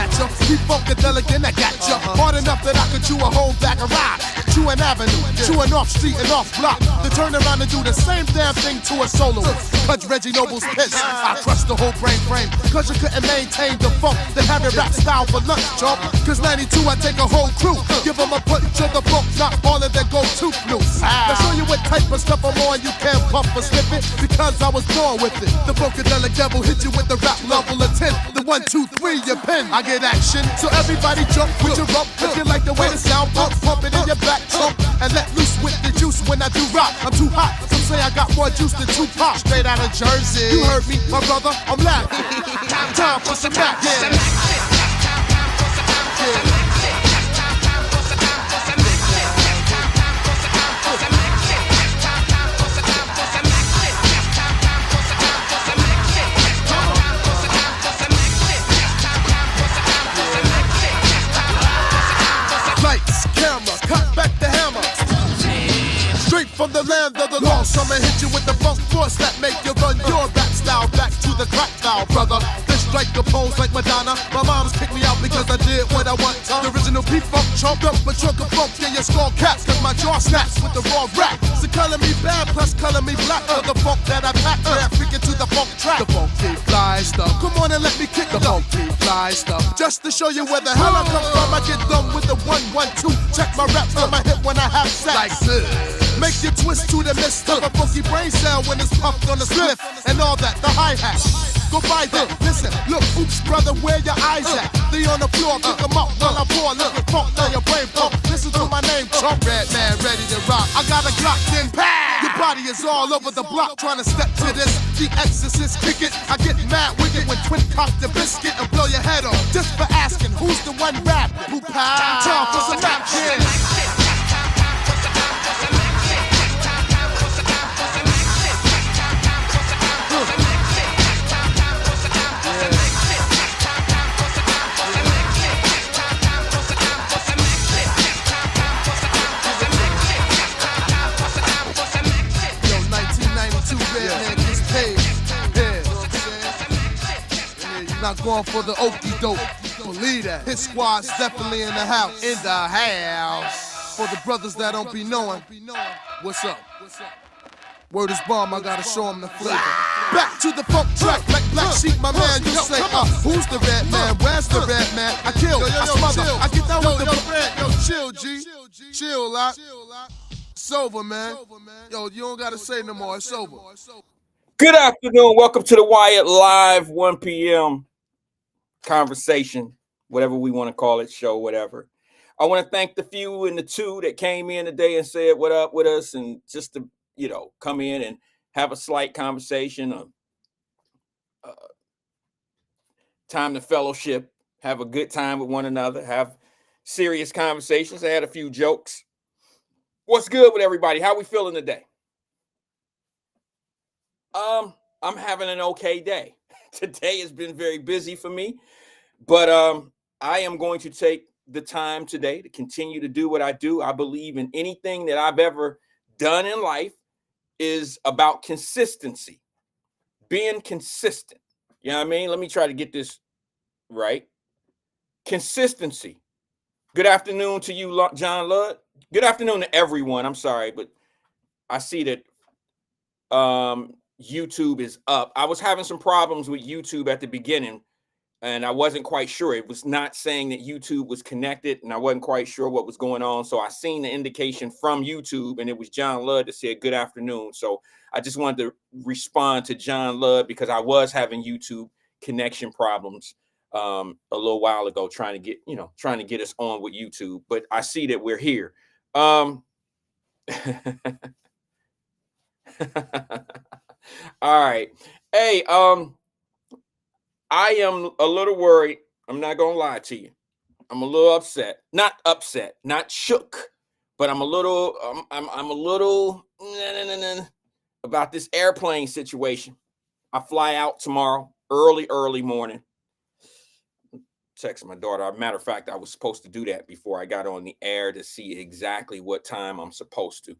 snatcher. He funkadelic and I got ya. Hard enough that I could chew a whole bag of rocks. Chew an avenue, chew an off street and off block. To turn around and do the same damn thing to a soloist. Cause Reggie Noble's pissed. I crushed the whole brain frame. Cause you couldn't maintain the funk. Then have your rap style for lunch, chump. Cause 92 I take a whole crew. Give them a punch to the funk, not all of their go-to blues. I'll show you what type of stuff I'm on. You can't puff or slip it. Because I was born with it. The funkadelic devil hit you with the rap level of 10. The 1, 2, 3, your pen. I get action. So everybody jump with your rump. If you like the way the sound bumps, pump it in your back trunk. And let loose with the juice when I do rock. I'm too hot. Some say I got more juice than Tupac. Straight out of Jersey. You heard me, my brother. I'm laughing. Time for some action. Lights, camera, cut back the hammer. Straight from the land of the lost. I'ma hit you with the funk force that make you run your rap style back to the crack style, brother. This strike the pose like Madonna. My mom's kicked me out because I did what I want. The original P-Funk chopped up a trunk of funk in your skull caps. Cause my jaw snaps with the raw rap. So color me bad plus color me black. For the funk that I pack, man, freaking to the funk track. The funky fly stuff. Come on and let me kick the funky fly stuff. Just to show you where the hell I come from, I get done with the 1, 1, 2. Check my raps on my hip when I have sex. Like this. Make you twist to the midst of a funky brain cell when it's puffed on the spliff and all that, the hi-hat. Go by that, listen, look, oops, brother, where your eyes at? They on the floor, pick them up while I pour a little funk down your brain pump. Listen to my name, Trump, Red Man, ready to rock. I got a Glock, then pow! Your body is all over the block trying to step to this. The Exorcist, kick it. I get mad wicked when twin cock the biscuit and blow your head off. Just for asking, who's the one rapping? Who pow? Time for some action. Not going for the okie doke. Believe that. His squad's definitely in the house. In the house. For the brothers that don't be knowing. What's up? Word is bomb, I gotta show them the flavor. Back to the funk track, black sheep, my man. You say, who's the red man? Where's the red man? I kill, I smother, I get down with the red. Yo, chill, G. Chill, lot. It's over, man. Yo, you don't gotta say no more. It's over. Good afternoon. Welcome to the Wyatt Live 1 p.m. conversation, whatever we want to call it, show, whatever. I want to thank the few and the two that came in today and said what up with us, and just to, come in and have a slight conversation, time to fellowship, have a good time with one another, have serious conversations. I had a few jokes. What's good with everybody? How we feeling today? I'm having an okay day. Today has been very busy for me, but I am going to take the time today to continue to do what I do. I believe in anything that I've ever done in life is about consistency, being consistent. You know what I mean? Let me try to get this right. Consistency. Good afternoon to you, John Ludd. Good afternoon to everyone. I'm sorry, but I see that YouTube is up. I was having some problems with YouTube at the beginning, and I wasn't quite sure. It was not saying that YouTube was connected, and I wasn't quite sure what was going on. So I seen the indication from YouTube, and it was John Ludd that said good afternoon. So I just wanted to respond to John Ludd because I was having YouTube connection problems a little while ago, trying to get us on with YouTube. But I see that we're here. All right. Hey, I am a little worried. I'm not gonna lie to you. I'm a little upset. Not upset, not shook, but I'm a little about this airplane situation. I fly out tomorrow, early morning. Texting my daughter. As a matter of fact, I was supposed to do that before I got on the air to see exactly what time I'm supposed to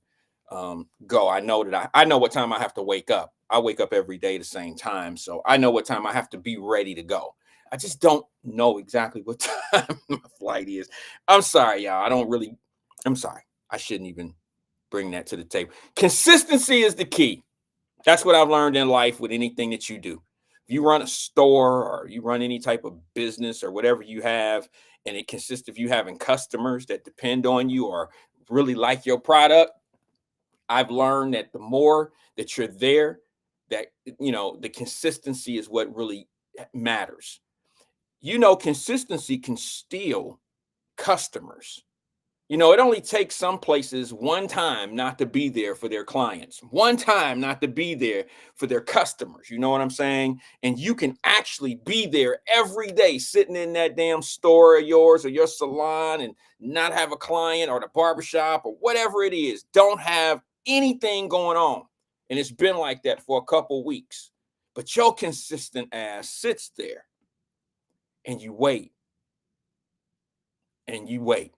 go. I know that I know what time I have to wake up. I wake up every day the same time, so I know what time I have to be ready to go. I just don't know exactly what time my flight is. I'm sorry, y'all. I'm sorry. I shouldn't even bring that to the table. Consistency is the key. That's what I've learned in life with anything that you do. If you run a store or you run any type of business or whatever you have, and it consists of you having customers that depend on you or really like your product, I've learned that the more that you're there, that the consistency is what really matters. Consistency can steal customers. It only takes some places one time not to be there for their clients, one time not to be there for their customers. You know what I'm saying? And you can actually be there every day, sitting in that damn store of yours or your salon and not have a client, or the barbershop or whatever it is, don't have anything going on. And it's been like that for a couple weeks. But your consistent ass sits there and you wait and you wait.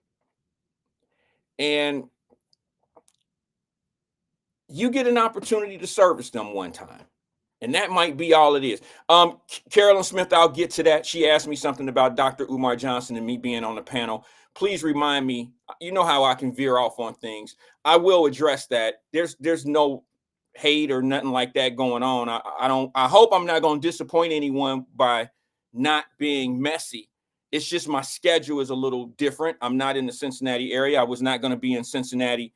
And you get an opportunity to service them one time. And that might be all it is. Carolyn Smith, I'll get to that. She asked me something about Dr. Umar Johnson and me being on the panel. Please remind me. You know how I can veer off on things. I will address that. There's no hate or nothing like that going on. I hope I'm not going to disappoint anyone by not being messy. It's just my schedule is a little different. I'm not in the Cincinnati area. I was not going to be in Cincinnati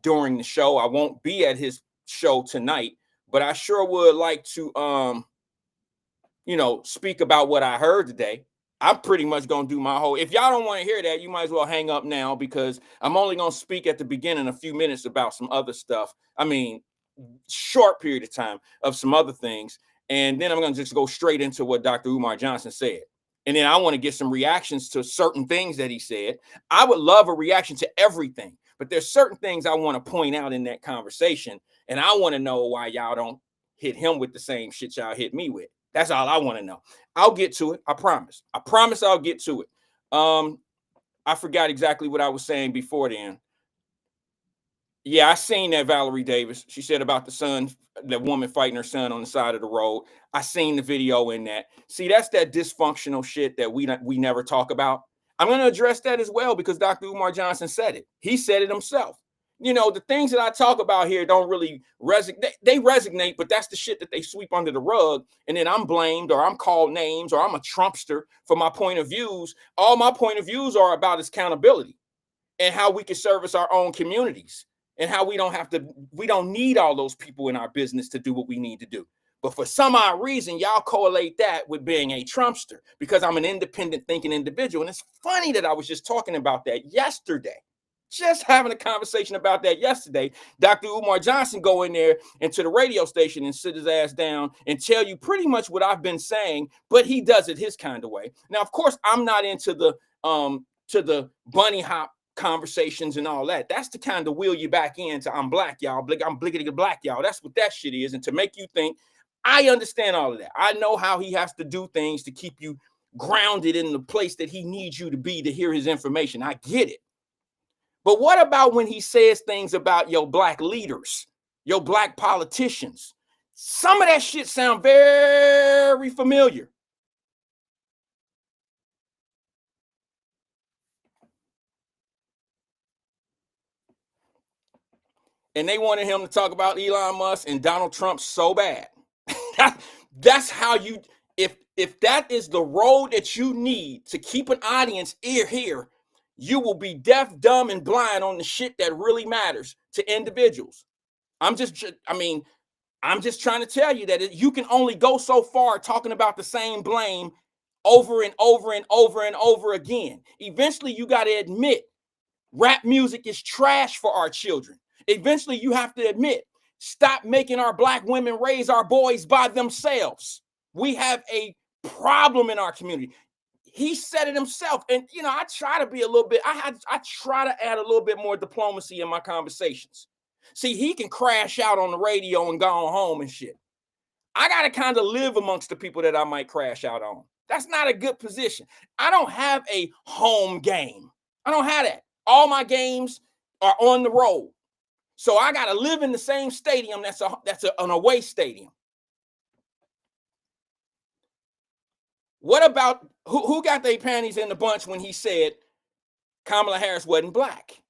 during the show. I won't be at his show tonight, but I sure would like to speak about what I heard today. I'm pretty much going to do my whole. If y'all don't want to hear that, you might as well hang up now, because I'm only going to speak at the beginning a few minutes about some other stuff. I mean, short period of time of some other things. And then I'm going to just go straight into what Dr. Umar Johnson said. And then I want to get some reactions to certain things that he said. I would love a reaction to everything, but there's certain things I want to point out in that conversation. And I want to know why y'all don't hit him with the same shit y'all hit me with. That's all I want to know. I'll get to it. I promise. I promise I'll get to it. I forgot exactly what I was saying before then. Yeah, I seen that, Valerie Davis. She said about the son, the woman fighting her son on the side of the road. I seen the video in that. See, that's that dysfunctional shit that we never talk about. I'm going to address that as well, because Dr. Umar Johnson said it. He said it himself. The things that I talk about here don't really resonate. They resonate, but that's the shit that they sweep under the rug. And then I'm blamed, or I'm called names, or I'm a Trumpster for my point of views. All my point of views are about is accountability and how we can service our own communities, and how we don't need all those people in our business to do what we need to do. But for some odd reason, y'all correlate that with being a Trumpster, because I'm an independent thinking individual. And it's funny that I was just talking about that yesterday. Just having a conversation about that yesterday. Dr. Umar Johnson go in there into the radio station and sit his ass down and tell you pretty much what I've been saying, but he does it his kind of way. Now, of course, I'm not into the bunny hop conversations and all that. That's to kind of wheel you back into I'm black, y'all. I'm bliggity black, y'all. That's what that shit is. And to make you think, I understand all of that. I know how he has to do things to keep you grounded in the place that he needs you to be to hear his information. I get it. But what about when he says things about your black leaders, your black politicians? Some of that shit sound very familiar. And they wanted him to talk about Elon Musk and Donald Trump so bad. That's how you, if that is the road that you need to keep an audience ear here, you will be deaf, dumb, and blind on the shit that really matters to individuals. I'm just trying to tell you that you can only go so far talking about the same blame over and over and over and over again. Eventually, you got to admit rap music is trash for our children. Eventually, you have to admit, stop making our black women raise our boys by themselves. We have a problem in our community. He said it himself. And, I try to be a little bit, I try to add a little bit more diplomacy in my conversations. See, he can crash out on the radio and go home and shit. I got to kind of live amongst the people that I might crash out on. That's not a good position. I don't have a home game. I don't have that. All my games are on the road. So I got to live in the same stadium that's an away stadium. What about who got their panties in the bunch when he said Kamala Harris wasn't black?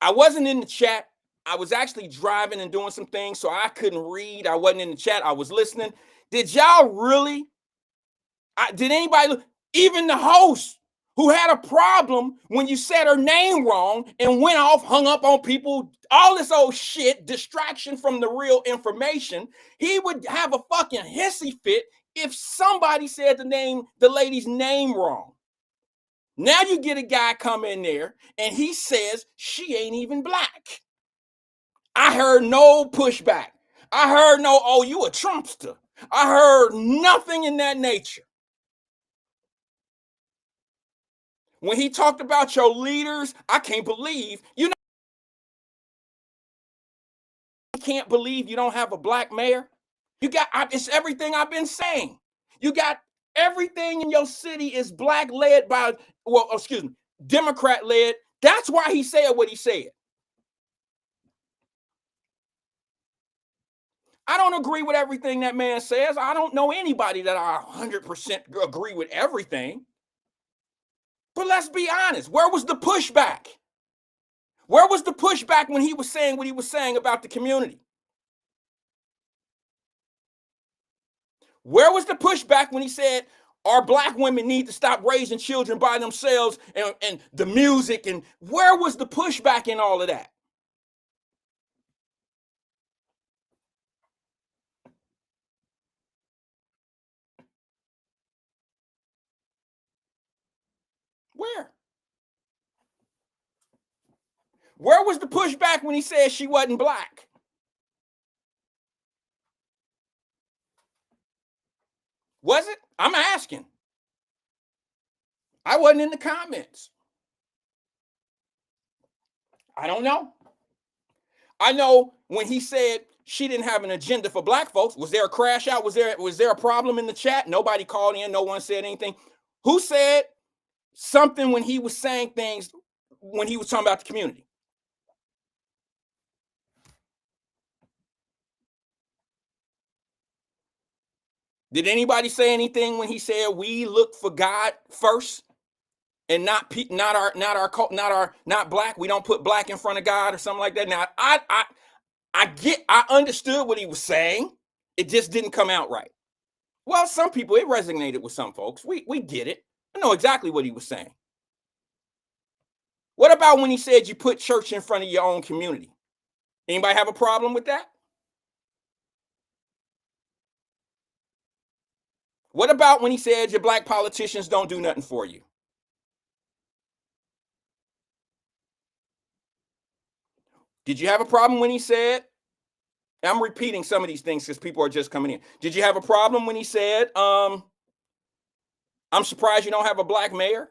I wasn't in the chat. I was actually driving and doing some things, so I couldn't read. I wasn't in the chat. I was listening. Did y'all really? Did anybody, even the host who had a problem when you said her name wrong and went off, hung up on people, all this old shit, distraction from the real information, he would have a fucking hissy fit if somebody said the lady's name wrong. Now you get a guy come in there and he says she ain't even black. I heard no pushback. I heard no, oh, you a Trumpster. I heard nothing in that nature. When he talked about your leaders, I can't believe, can't believe you don't have a black mayor. It's everything I've been saying. You got everything in your city is black led by, Democrat led. That's why he said what he said. I don't agree with everything that man says. I don't know anybody that I 100% agree with everything. But let's be honest. Where was the pushback? Where was the pushback when he was saying what he was saying about the community? Where was the pushback when he said our black women need to stop raising children by themselves and the music? And where was the pushback in all of that? Where? Where was the pushback when he said she wasn't black? Was it? I'm asking. I wasn't in the comments. I don't know. I know when he said she didn't have an agenda for black folks. Was there a crash out? Was there a problem in the chat? Nobody called in. No one said anything. Who said something when he was saying things when he was talking about the community? Did anybody say anything when he said we look for God first and not black? We don't put black in front of God or something like that. Now I understood what he was saying. It just didn't come out right. Well, some people, it resonated with some folks. We get it. I know exactly what he was saying. What about when he said you put church in front of your own community? Anybody have a problem with that? What about when he said your black politicians don't do nothing for you? Did you have a problem when he said, I'm repeating some of these things because people are just coming in. Did you have a problem when he said, I'm surprised you don't have a black mayor?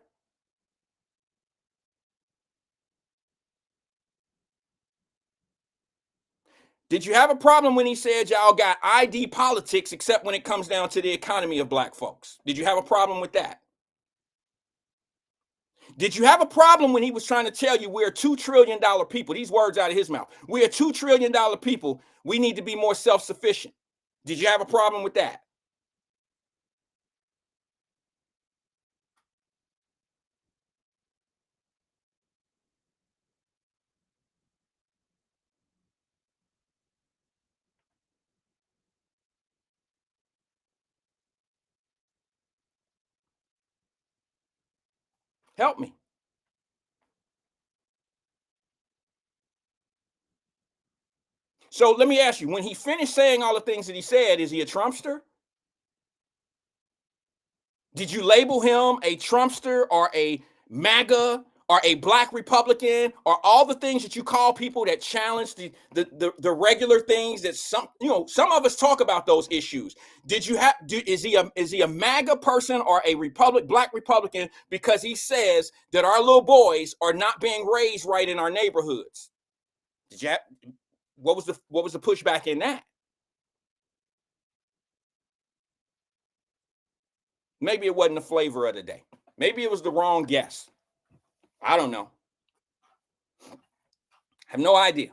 Did you have a problem when he said y'all got ID politics except when it comes down to the economy of black folks? Did you have a problem with that? Did you have a problem when he was trying to tell you we're a $2 trillion people? These words out of his mouth. We're a $2 trillion people. We need to be more self-sufficient. Did you have a problem with that? Help me. So let me ask you, when he finished saying all the things that he said, is he a Trumpster? Did you label him a Trumpster or a MAGA or a black Republican or all the things that you call people that challenge the regular things that some of us talk about those issues? Is he a MAGA person or a black Republican because he says that our little boys are not being raised right in our neighborhoods? What was the pushback in that? Maybe it wasn't the flavor of the day. Maybe it was the wrong guess. I don't know. I have no idea.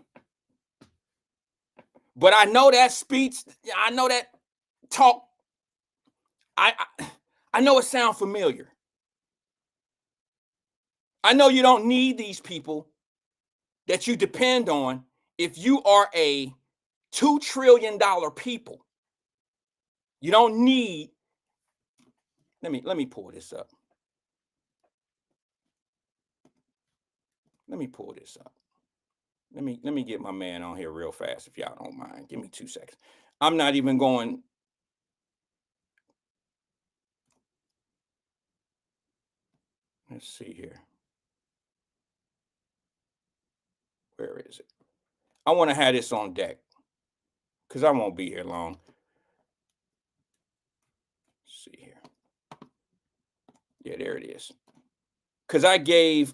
But I know that speech, I know that talk I know it sounds familiar. I know you don't need these people that you depend on if you are a $2 trillion people. You don't need, let me pull this up. Let me pull this up. Let me get my man on here real fast if y'all don't mind. Give me 2 seconds. I'm not even going. Let's see here. Where is it? I want to have this on deck because I won't be here long. Let's see here. Yeah, there it is. Because I gave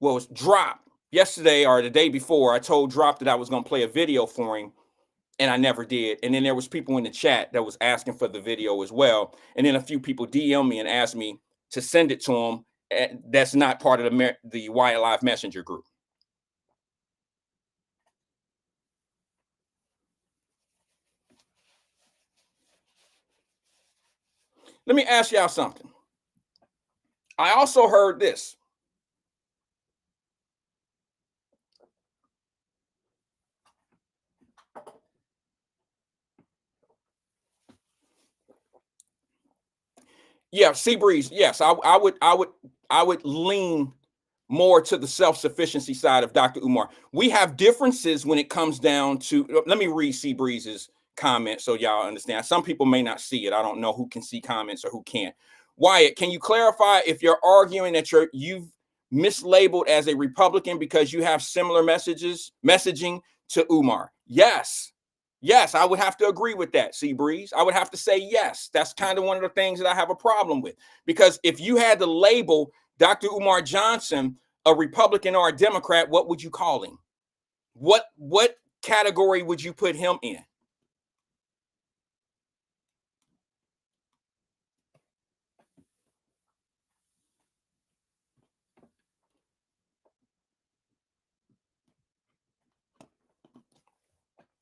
was Drop yesterday or the day before. I told Drop that I was going to play a video for him, and I never did. And then there was people in the chat that was asking for the video as well. And then a few people DM me and asked me to send it to them. That's not part of the Wyatt Live Messenger group. Let me ask y'all something. I also heard this. Yeah, Seabreeze. Yes, I would lean more to the self-sufficiency side of Dr. Umar. We have differences when it comes down to. Let me read Seabreeze's comment so y'all understand. Some people may not see it. I don't know who can see comments or who can't. Wyatt, can you clarify if you're arguing that you've mislabeled as a Republican because you have similar messaging to Umar? Yes. Yes, I would have to agree with that, Seabreeze. I would have to say yes. That's kind of one of the things that I have a problem with. Because if you had to label Dr. Umar Johnson a Republican or a Democrat, what would you call him? What category would you put him in?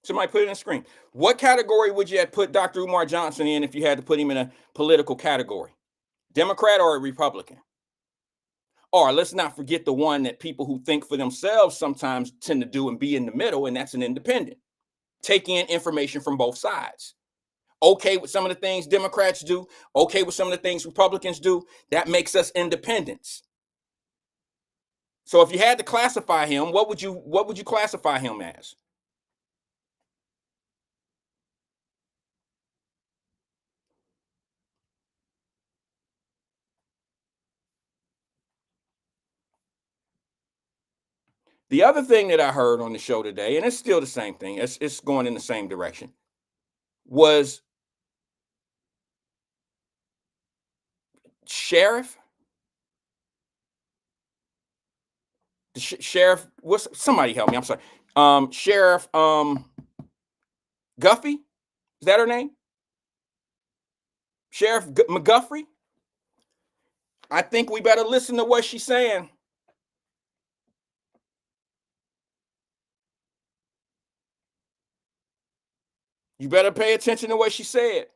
Somebody put it on the screen. What category would you have put Dr. Umar Johnson in if you had to put him in a political category? Democrat or a Republican? Or let's not forget the one that people who think for themselves sometimes tend to do and be in the middle, and that's an independent. Take in information from both sides. Okay with some of the things Democrats do, okay with some of the things Republicans do. That makes us independents. So if you had to classify him, what would you classify him as? The other thing that I heard on the show today, and it's still the same thing, it's going in the same direction, was Sheriff. Sheriff, somebody help me? I'm sorry. Sheriff Guffey, is that her name? Sheriff McGuffrey. I think we better listen to what she's saying. You better pay attention to what she said.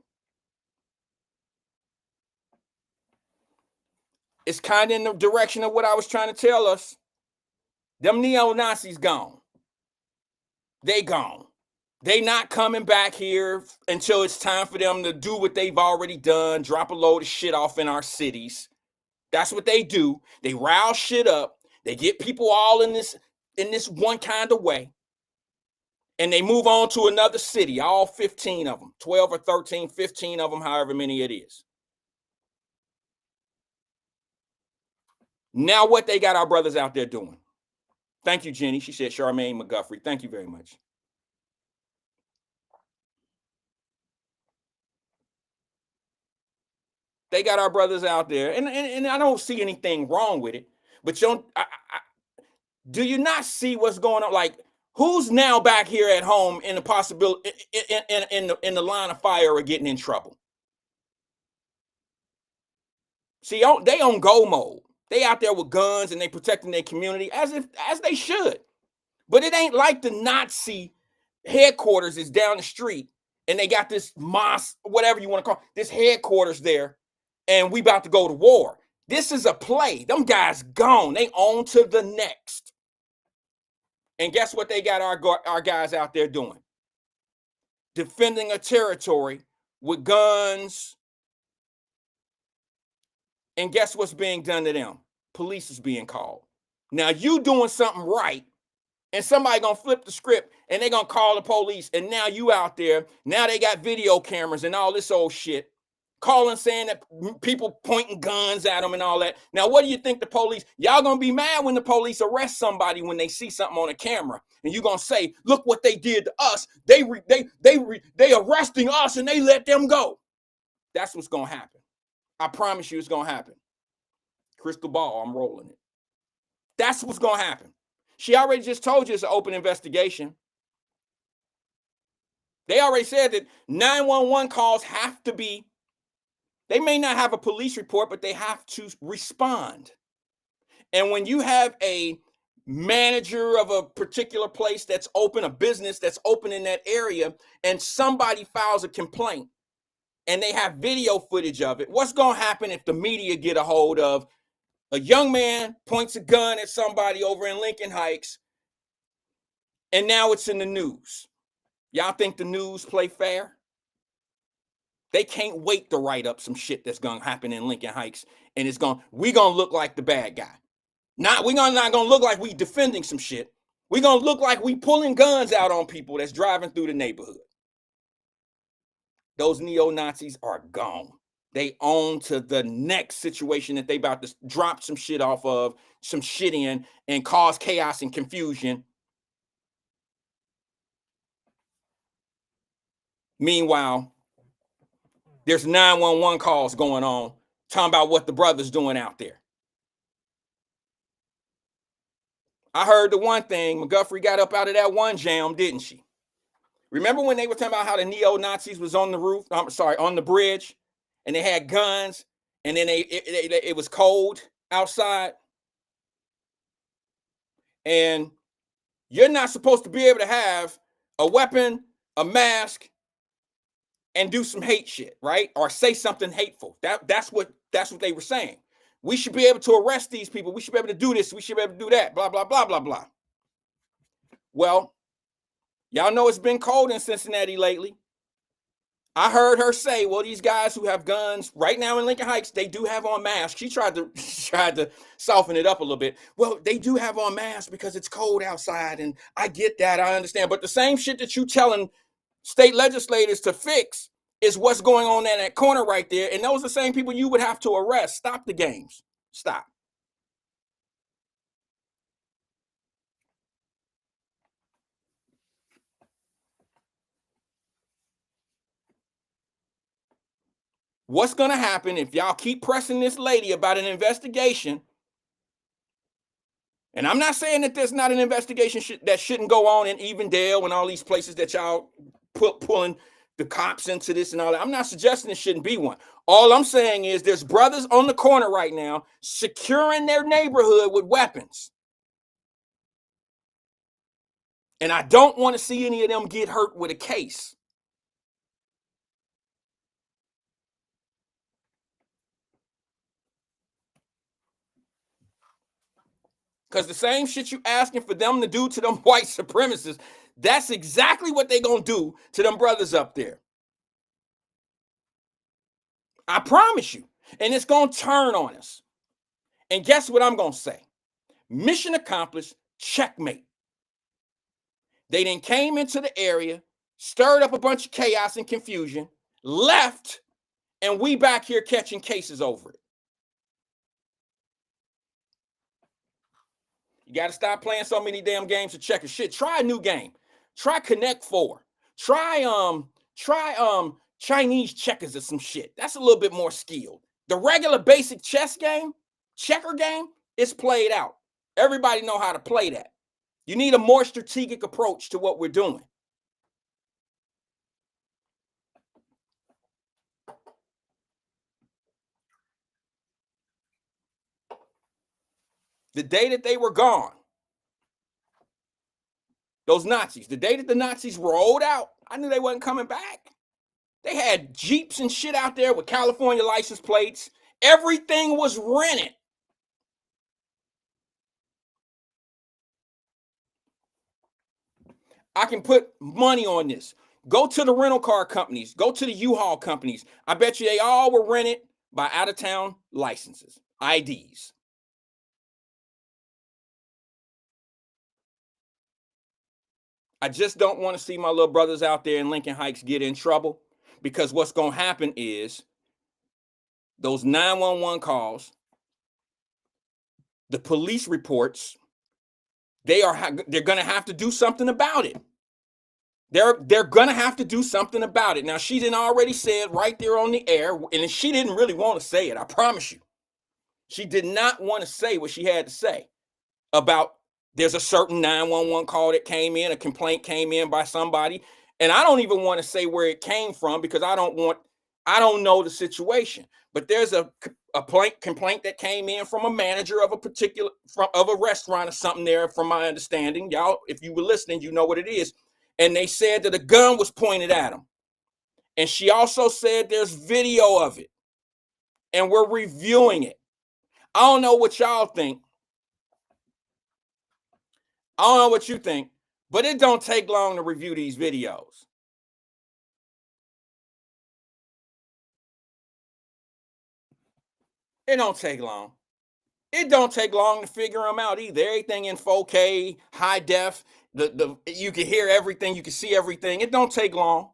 It's kind of in the direction of what I was trying to tell us. Them neo-Nazis gone. They gone. They not coming back here until it's time for them to do what they've already done, drop a load of shit off in our cities. That's what they do. They rouse shit up. They get people all in this one kind of way. And they move on to another city, all 15 of them, 12 or 13, 15 of them, however many it is. Now what they got our brothers out there doing? Thank you, Jenny. She said Charmaine McGuffrey. Thank you very much. They got our brothers out there, and I don't see anything wrong with it. But do you not see what's going on? Like, who's now back here at home in the possibility in the line of fire or getting in trouble? See, they on go mode. They out there with guns and they protecting their community as they should. But it ain't like the Nazi headquarters is down the street and they got this mosque, whatever you want to call it, this headquarters there, and we about to go to war. This is a play. Them guys gone. They on to the next. And guess what they got our guys out there doing? Defending a territory with guns. And guess what's being done to them? Police is being called. Now you doing something right, and somebody gonna flip the script and they gonna call the police, and now you out there, now they got video cameras and all this old shit, calling saying that people pointing guns at them and all that. Now what do you think the police, y'all gonna be mad when the police arrest somebody when they see something on a camera, and you gonna say, look what they did to us, they arresting us and they let them go. That's what's gonna happen. I promise you it's gonna happen. Crystal ball, I'm rolling it. That's what's gonna happen. She already just told you it's an open investigation. They already said that 911 calls have to be, they may not have a police report, but they have to respond. And when you have a manager of a particular place that's open, a business that's open in that area, and somebody files a complaint and they have video footage of it, what's going to happen if the media get a hold of a young man points a gun at somebody over in Lincoln Heights, and now it's in the news? Y'all think the news play fair? They can't wait to write up some shit that's gonna happen in Lincoln Heights, and we gonna look like the bad guy. We're not gonna look like we defending some shit. We're gonna look like we pulling guns out on people that's driving through the neighborhood. Those neo-Nazis are gone. They on to the next situation that they about to drop some shit off of, some shit in, and cause chaos and confusion. Meanwhile, there's 911 calls going on talking about what the brother's doing out there. I heard the one thing, McGuffrey got up out of that one jam, didn't she? Remember when they were talking about how the neo-Nazis was on the roof, on the bridge, and they had guns, and then it was cold outside? And you're not supposed to be able to have a weapon, a mask, and do some hate shit, right? Or say something hateful. That's what they were saying. We should be able to arrest these people. We should be able to do this. We should be able to do that. Blah, blah, blah, blah, blah. Well, y'all know it's been cold in Cincinnati lately. I heard her say, well, these guys who have guns right now in Lincoln Heights, they do have on masks. She tried to soften it up a little bit. Well, they do have on masks because it's cold outside, and I get that. I understand. But the same shit that you telling state legislators to fix is what's going on in that corner right there. And those are the same people you would have to arrest. Stop the games. Stop. What's going to happen if y'all keep pressing this lady about an investigation? And I'm not saying that there's not an investigation that shouldn't go on in Evendale and all these places that y'all pulling the cops into this and all that. I'm not suggesting there shouldn't be one. All I'm saying is there's brothers on the corner right now securing their neighborhood with weapons. And I don't want to see any of them get hurt with a case. Because the same shit you asking for them to do to them white supremacists, that's exactly what they gonna do to them brothers up there. I promise you. And it's gonna turn on us. And guess what I'm gonna say? Mission accomplished, checkmate. They then came into the area, stirred up a bunch of chaos and confusion, left, and we back here catching cases over it. You got to stop playing so many damn games of checkers. Shit, try a new game. Try Connect 4. Try Chinese checkers or some shit. That's a little bit more skilled. The regular basic chess game, checker game, it's played out. Everybody know how to play that. You need a more strategic approach to what we're doing. The day that they were gone, those Nazis, the day that the Nazis rolled out, I knew they wasn't coming back. They had Jeeps and shit out there with California license plates. Everything was rented. I can put money on this. Go to the rental car companies. Go to the U-Haul companies. I bet you they all were rented by out-of-town licenses, IDs. I just don't want to see my little brothers out there in Lincoln Heights get in trouble, because what's going to happen is those 911 calls, the police reports, they're going to have to do something about it. They're going to have to do something about it. Now, she didn't already say it right there on the air, and she didn't really want to say it, I promise you. She did not want to say what she had to say about there's a certain 911 call that came in, a complaint came in by somebody, and I don't even want to say where it came from, because I don't know the situation. But there's a complaint that came in from a manager of a restaurant or something there, from my understanding. Y'all, if you were listening, you know what it is. And they said that a gun was pointed at him. And she also said there's video of it, and we're reviewing it. I don't know what y'all think. I don't know what you think, but it don't take long to review these videos. It don't take long. It don't take long to figure them out either. Everything in 4K, high def, you can hear everything, you can see everything. It don't take long.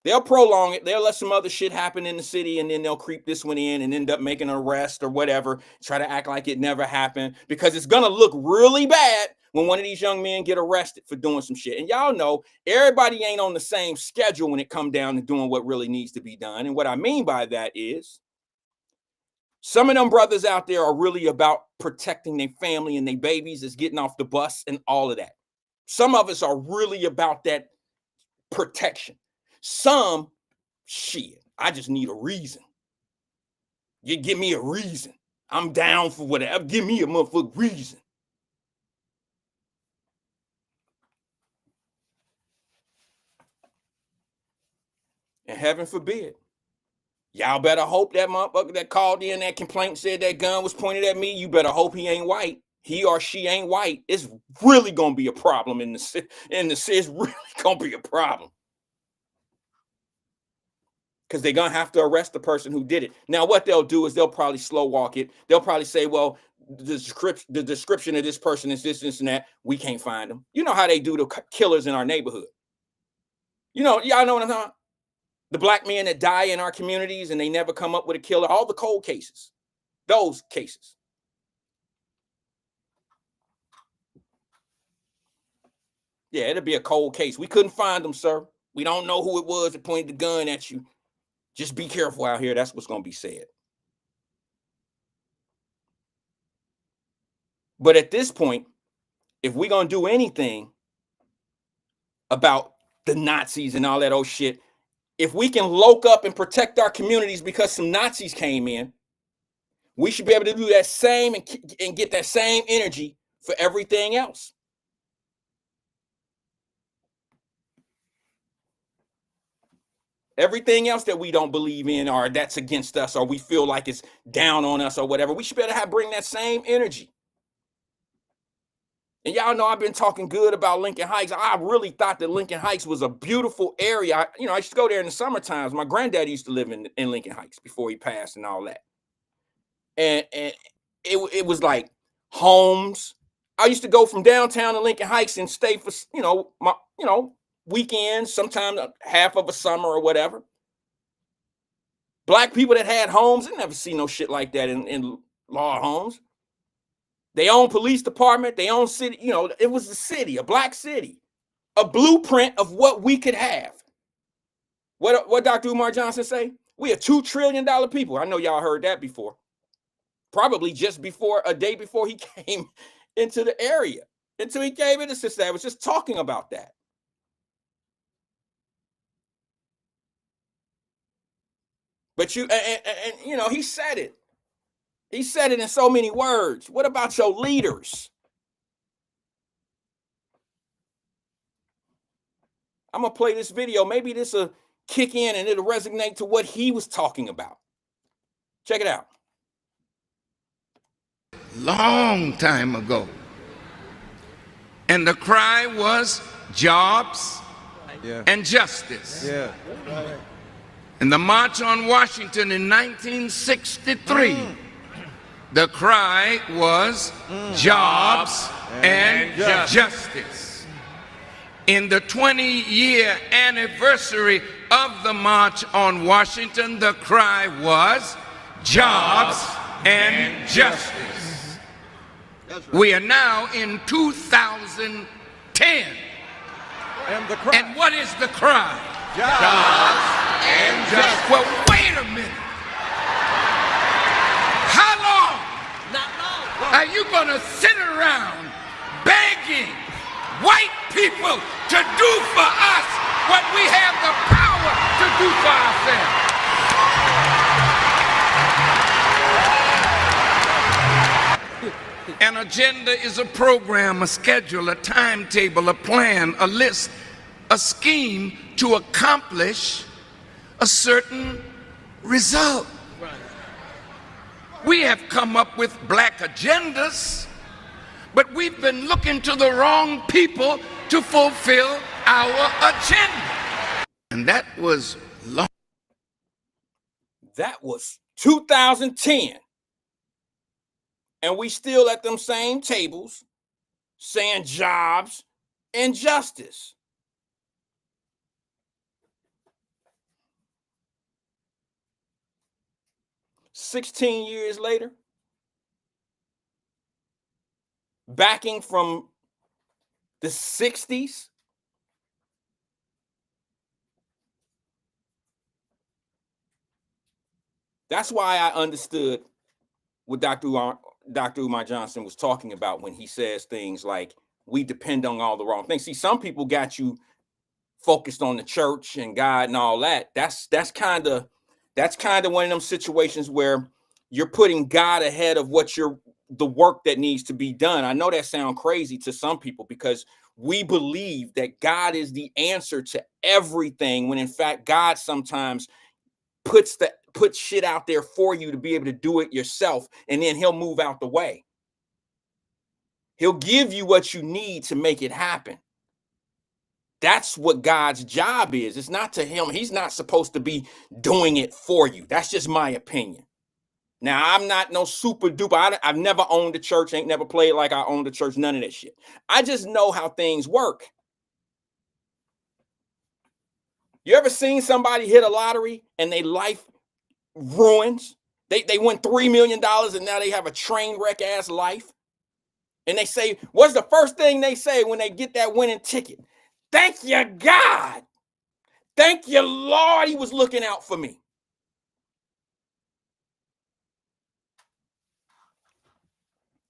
They'll prolong it. They'll let some other shit happen in the city, and then they'll creep this one in and end up making an arrest or whatever, try to act like it never happened, because it's going to look really bad when one of these young men get arrested for doing some shit. And y'all know everybody ain't on the same schedule when it comes down to doing what really needs to be done. And what I mean by that is some of them brothers out there are really about protecting their family and their babies that's getting off the bus and all of that. Some of us are really about that protection. Some, shit, I just need a reason. You give me a reason. I'm down for whatever. Give me a motherfucking reason. And heaven forbid, y'all better hope that motherfucker that called in that complaint said that gun was pointed at me, you better hope he ain't white. He or she ain't white. It's really gonna be a problem in the city. It's really gonna be a problem, because they're gonna have to arrest the person who did it. Now, what they'll do is they'll probably slow walk it. They'll probably say, well, the description of this person is this and that. We can't find them. You know how they do the killers in our neighborhood. You know, y'all know what I'm talking about? The black men that die in our communities and they never come up with a killer. All the cold cases, those cases. Yeah, it'll be a cold case. We couldn't find them, sir. We don't know who it was that pointed the gun at you. Just be careful out here. That's what's going to be said. But at this point, if we're going to do anything about the Nazis and all that old shit, if we can lock up and protect our communities because some Nazis came in, we should be able to do that same and get that same energy for everything else. Everything else that we don't believe in, or that's against us, or we feel like it's down on us or whatever, we should be able to bring that same energy. And y'all know I've been talking good about Lincoln Heights. I really thought that Lincoln Heights was a beautiful area. I used to go there in the summer times. My granddad used to live in Lincoln Heights before he passed and all that. And it was like homes. I used to go from downtown to Lincoln Heights and stay for, my weekends, sometimes half of a summer or whatever. Black people that had homes, I never see no shit like that in law homes. They own police department, they own city, it was a city, a black city, a blueprint of what we could have. What Dr. Umar Johnson say? We are $2 trillion people. I know y'all heard that before. Probably just before, a day before he came into the area. Until he came into Cincinnati, I was just talking about that. But he said it. He said it in so many words. What about your leaders? I'm gonna play this video. Maybe this will kick in and it'll resonate to what he was talking about. Check it out. Long time ago. And the cry was jobs and justice. In the March on Washington in 1963, the cry was jobs and justice. In the 20-year anniversary of the March on Washington, the cry was jobs and justice. We are now in 2010. And what is the cry? Jobs and justice. Well, wait a minute. How long are you going to sit around begging white people to do for us what we have the power to do for ourselves? An agenda is a program, a schedule, a timetable, a plan, a list, a scheme to accomplish a certain result. We have come up with black agendas, but we've been looking to the wrong people to fulfill our agenda. And that was long. That was 2010. And we still at them same tables saying jobs and justice. "16 years later, backing from the 60s, that's why I understood what Dr. Umar Johnson was talking about when he says things like, we depend on all the wrong things. See, some people got you focused on the church and God and all that. That's kind of one of them situations where you're putting God ahead of the work that needs to be done. I know that sounds crazy to some people because we believe that God is the answer to everything, when in fact God sometimes puts shit out there for you to be able to do it yourself, and then he'll move out the way. He'll give you what you need to make it happen. That's what God's job is. It's not to him. He's not supposed to be doing it for you. That's just my opinion. Now, I'm not no super duper. I've never owned a church, ain't never played like I owned a church, none of that shit. I just know how things work. You ever seen somebody hit a lottery and their life ruins? They won $3 million and now they have a train wreck ass life. And they say, what's the first thing they say when they get that winning ticket? Thank you, God. Thank you, Lord. He was looking out for me.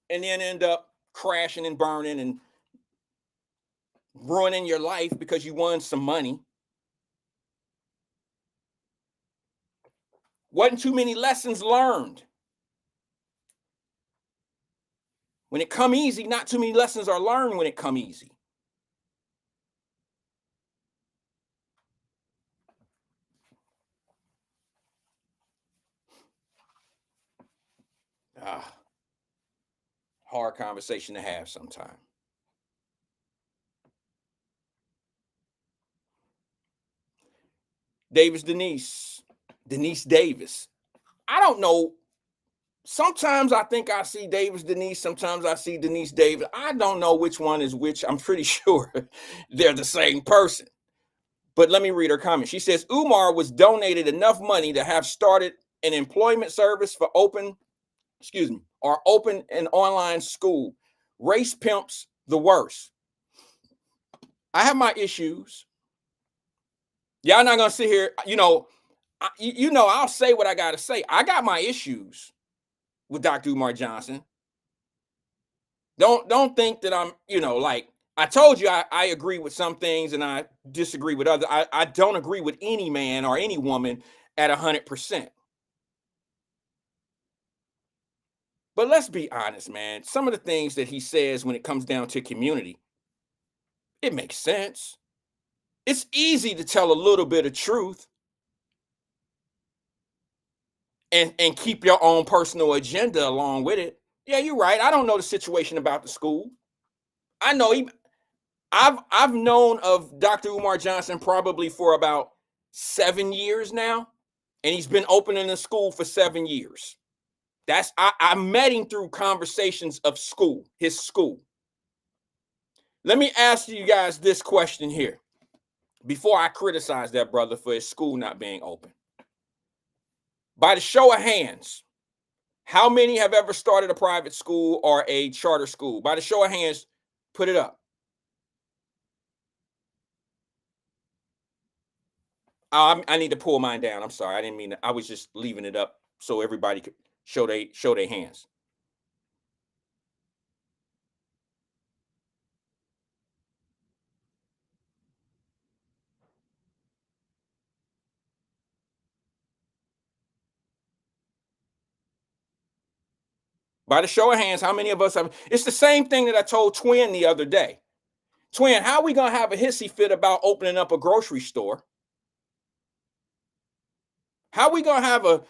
And then end up crashing and burning and ruining your life because you won some money. Wasn't too many lessons learned. When it come easy, not too many lessons are learned when it come easy. Hard conversation to have sometime. Denise Davis. I don't know. Sometimes I think I see Denise. Sometimes I see Denise Davis. I don't know which one is which. I'm pretty sure they're the same person. But let me read her comment. She says, Umar was donated enough money to have started an employment service for open and online school. Race pimps the worst. I have my issues. Y'all not gonna sit here, I'll say what I gotta say. I got my issues with Dr. Umar Johnson. Don't think that I'm, like I told you, I agree with some things and I disagree with others. I don't agree with any man or any woman at 100%. But let's be honest, man. Some of the things that he says when it comes down to community, it makes sense. It's easy to tell a little bit of truth and keep your own personal agenda along with it. Yeah, you're right. I don't know the situation about the school. I know I've known of Dr. Umar Johnson probably for about 7 years now, and he's been opening the school for 7 years. I met him through conversations of school, his school. Let me ask you guys this question here before I criticize that brother for his school not being open. By the show of hands, how many have ever started a private school or a charter school? By the show of hands, put it up. I need to pull mine down. I'm sorry. I didn't mean to. I was just leaving it up so everybody could show their hands. By the show of hands, how many of us have? It's the same thing that I told Twin the other day. Twin, how are we going to have a hissy fit about opening up a grocery store? How are we going to have a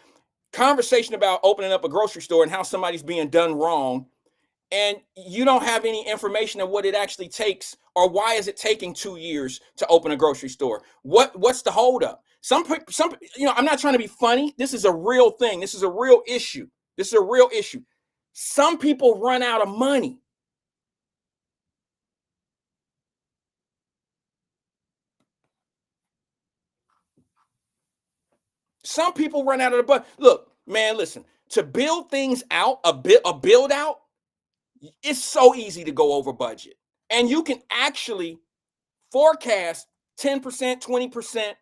conversation about opening up a grocery store and how somebody's being done wrong, and you don't have any information of what it actually takes, or why is it taking 2 years to open a grocery store? What's the holdup? Some, I'm not trying to be funny. This is a real thing. This is a real issue. This is a real issue. Some people run out of money. Some people run out of the budget. Look, man, listen, to build things out, a build out, it's so easy to go over budget. And you can actually forecast 10%, 20%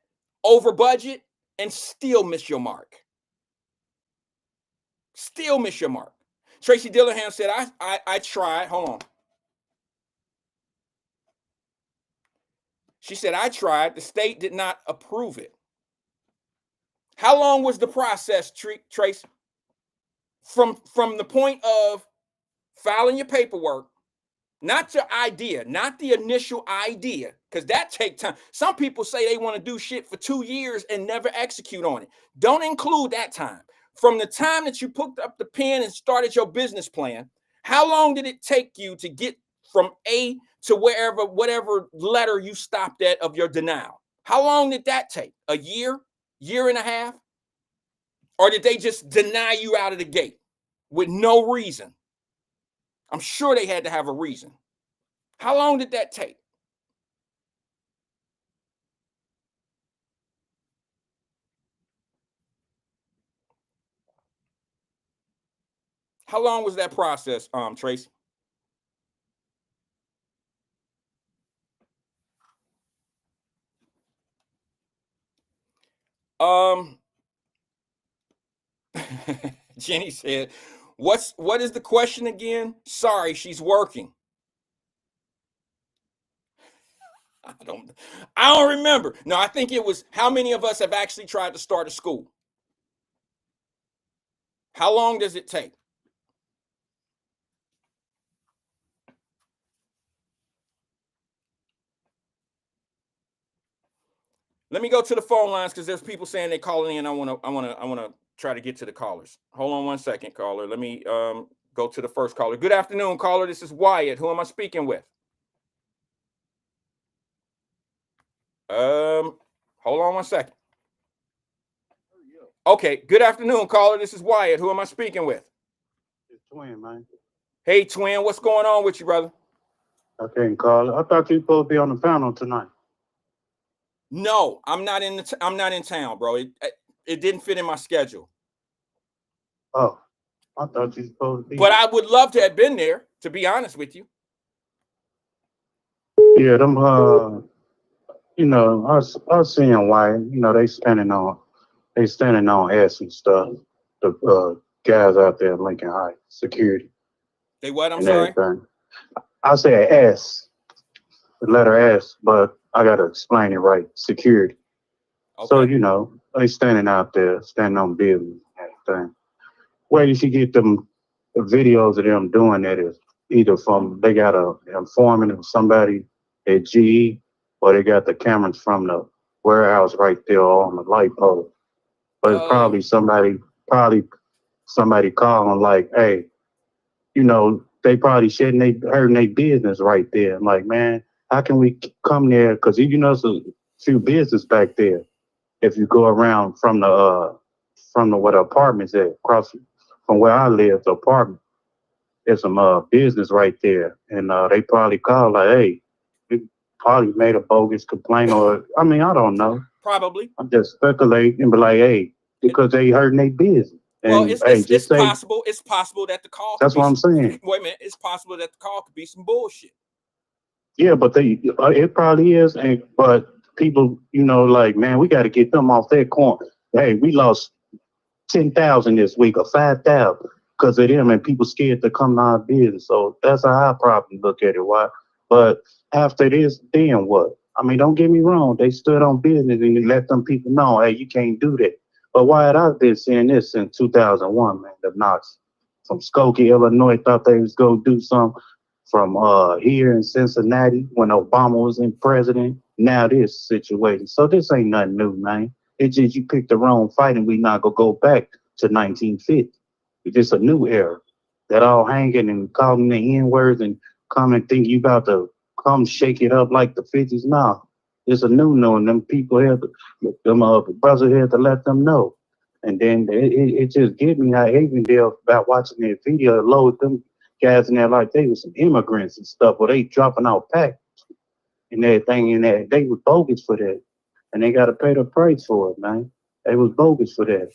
over budget and still miss your mark. Still miss your mark. Tracy Dillingham said, I tried. Hold on. She said, I tried. The state did not approve it. How long was the process, Tracy? From the point of filing your paperwork, not your idea, not the initial idea, because that takes time. Some people say they want to do shit for 2 years and never execute on it. Don't include that time. From the time that you picked up the pen and started your business plan, how long did it take you to get from A to whatever letter you stopped at of your denial? How long did that take? A year? Year and a half? Or did they just deny you out of the gate with no reason? I'm sure they had to have a reason. How long did that take? How long was that process, Tracy? Jenny said, what is the question again? Sorry, she's working. I don't remember. No, I think it was how many of us have actually tried to start a school? How long does it take? Let me go to the phone lines because there's people saying they're calling in. I want to try to get to the callers. Hold on one second, caller. Let me go to the first caller. Good afternoon, caller. This is Wyatt. Who am I speaking with? Hold on one second. Okay. Good afternoon, caller. This is Wyatt. Who am I speaking with? It's Twin, man. Hey, Twin. What's going on with you, brother? I can't call it. I thought you were supposed to be on the panel tonight. No, I'm not in town, bro. It didn't fit in my schedule. Oh, I thought you were supposed to be. But I would love to have been there, to be honest with you. Yeah, them I was seeing why, they standing on S and stuff. The guys out there in Lincoln Heights, security. They what? I'm and sorry. Everything. I say S, the letter S, but I gotta explain it right. Security. Okay. So they standing out there, standing on buildings and everything. Where you should get them videos of them doing that is either from they got a informant or somebody at GE, or they got the cameras from the warehouse right there on the light pole. But it's Uh, probably somebody calling like, hey, they probably hurting their business right there. I'm like, man, how can we come there? Because there's a few business back there. If you go around from the where the apartments at, across from where I live, the apartment, there's some business right there, and they probably call like, hey, we probably made a bogus complaint, or I mean, I don't know. probably. I'm just speculating, but like, hey, because they hurting their business, Well, and it's hey, it's just it's say possible. It's possible that the call could that's be what I'm some. saying. Wait a minute. It's possible that the call could be some bullshit. Yeah, but it probably is, and but people, like, man, we got to get them off their corner. Hey, we lost 10,000 this week or 5,000 because of them, and people scared to come to our business. So that's how I probably look at it. Why? But after this, then what? I mean, don't get me wrong. They stood on business and they let them people know, hey, you can't do that. But Wyatt, I've been saying this since 2001, man. The Knox from Skokie, Illinois, thought they was going to do something from here in Cincinnati when Obama was in president. Now this situation. So this ain't nothing new, man. It's just you picked the wrong fight, and we not gonna go back to 1950. It's just a new era. That all hanging and calling the N words and come and think you about to come shake it up like the 50s. Nah, it's a new, and them people here, them brothers here to let them know. And then it just get me how Avondale about watching that video load them guys in there like they was some immigrants and stuff, or they dropping out pack and everything, and that they was bogus for that, and they got to pay the price for it, man. They was bogus for that.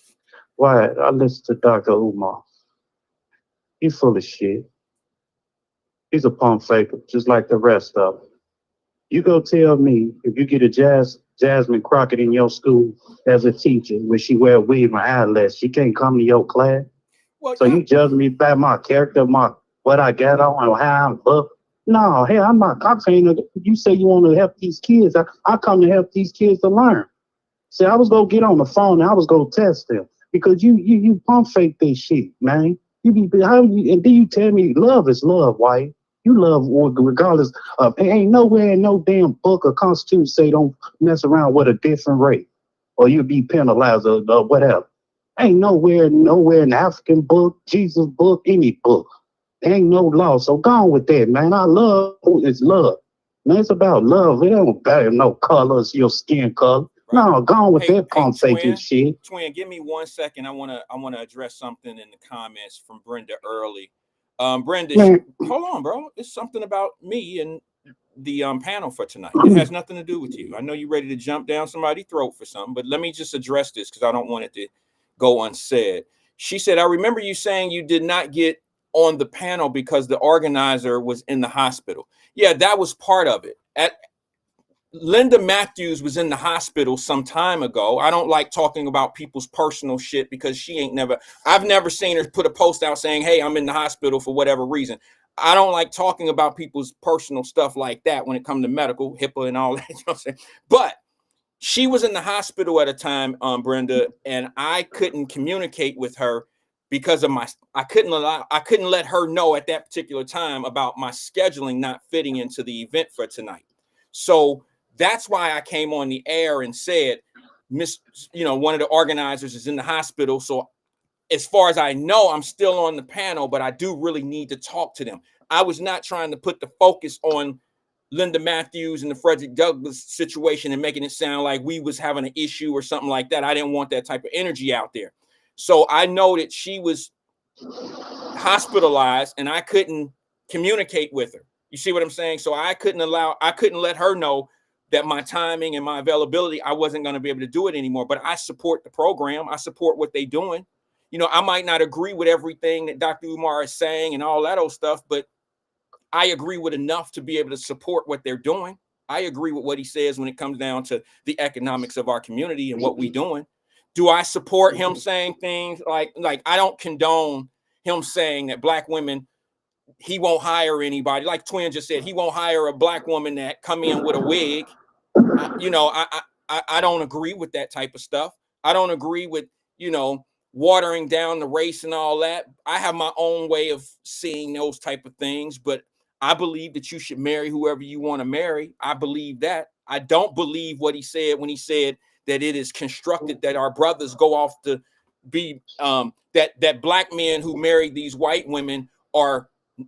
Why? I listened to Dr. Umar. He's full of shit. He's a pump faker, just like the rest of them. You go tell me if you get a Jasmine Crockett in your school as a teacher, when she wear a weave and eyelash, she can't come to your class. Well, So you judge me by my character, my what I got on, and how I'm up. No, hey, I'm not. I'm saying you say you want to help these kids. I come to help these kids to learn. See, I was gonna get on the phone and I was gonna test them because you pump fake this shit, man. You be how you and then you tell me love is love, white. You love regardless of ain't nowhere in no damn book or constitution say don't mess around with a different race or you'll be penalized or whatever. Ain't nowhere in the African book, Jesus book, any book. There ain't no law. So go on with that, man. I love it's love. Man, it's about love. It don't matter no colors, your skin color. right. No, go on with Hey, that pump faking shit. Twin, give me 1 second. I wanna address something in the comments from Brenda early. Brenda, Man, hold on, bro. It's something about me and the panel for tonight. It has nothing to do with you. I know you're ready to jump down somebody's throat for something, but let me just address this because I don't want it to go unsaid. She said, I remember you saying you did not get on the panel because the organizer was in the hospital. Yeah, that was part of it. Linda Matthews was in the hospital some time ago. I don't like talking about people's personal shit because I've never seen her put a post out saying, hey, I'm in the hospital for whatever reason. I don't like talking about people's personal stuff like that when it comes to medical, HIPAA and all that. You know what I'm saying? But she was in the hospital at a time, Brenda, and I couldn't communicate with her because of I couldn't let her know at that particular time about my scheduling not fitting into the event for tonight. So that's why I came on the air and said, one of the organizers is in the hospital. So as far as I know, I'm still on the panel, but I do really need to talk to them. I was not trying to put the focus on Linda Matthews and the Frederick Douglass situation and making it sound like we was having an issue or something like that. I didn't want that type of energy out there. So I know that she was hospitalized and I couldn't communicate with her. You see what I'm saying? So I couldn't let her know that my timing and my availability, I wasn't going to be able to do it anymore. But I support the program. I support what they're doing. I might not agree with everything that Dr. Umar is saying and all that old stuff, but I agree with enough to be able to support what they're doing. I agree with what he says when it comes down to the economics of our community and what we're doing. Do I support him saying things like I don't condone him saying that black women, he won't hire anybody. Like Twin just said, he won't hire a black woman that come in with a wig. I don't agree with that type of stuff. I don't agree with, watering down the race and all that. I have my own way of seeing those type of things, but I believe that you should marry whoever you want to marry. I believe that. I don't believe what he said when he said that it is constructed that our brothers go off to be that black men who marry these white women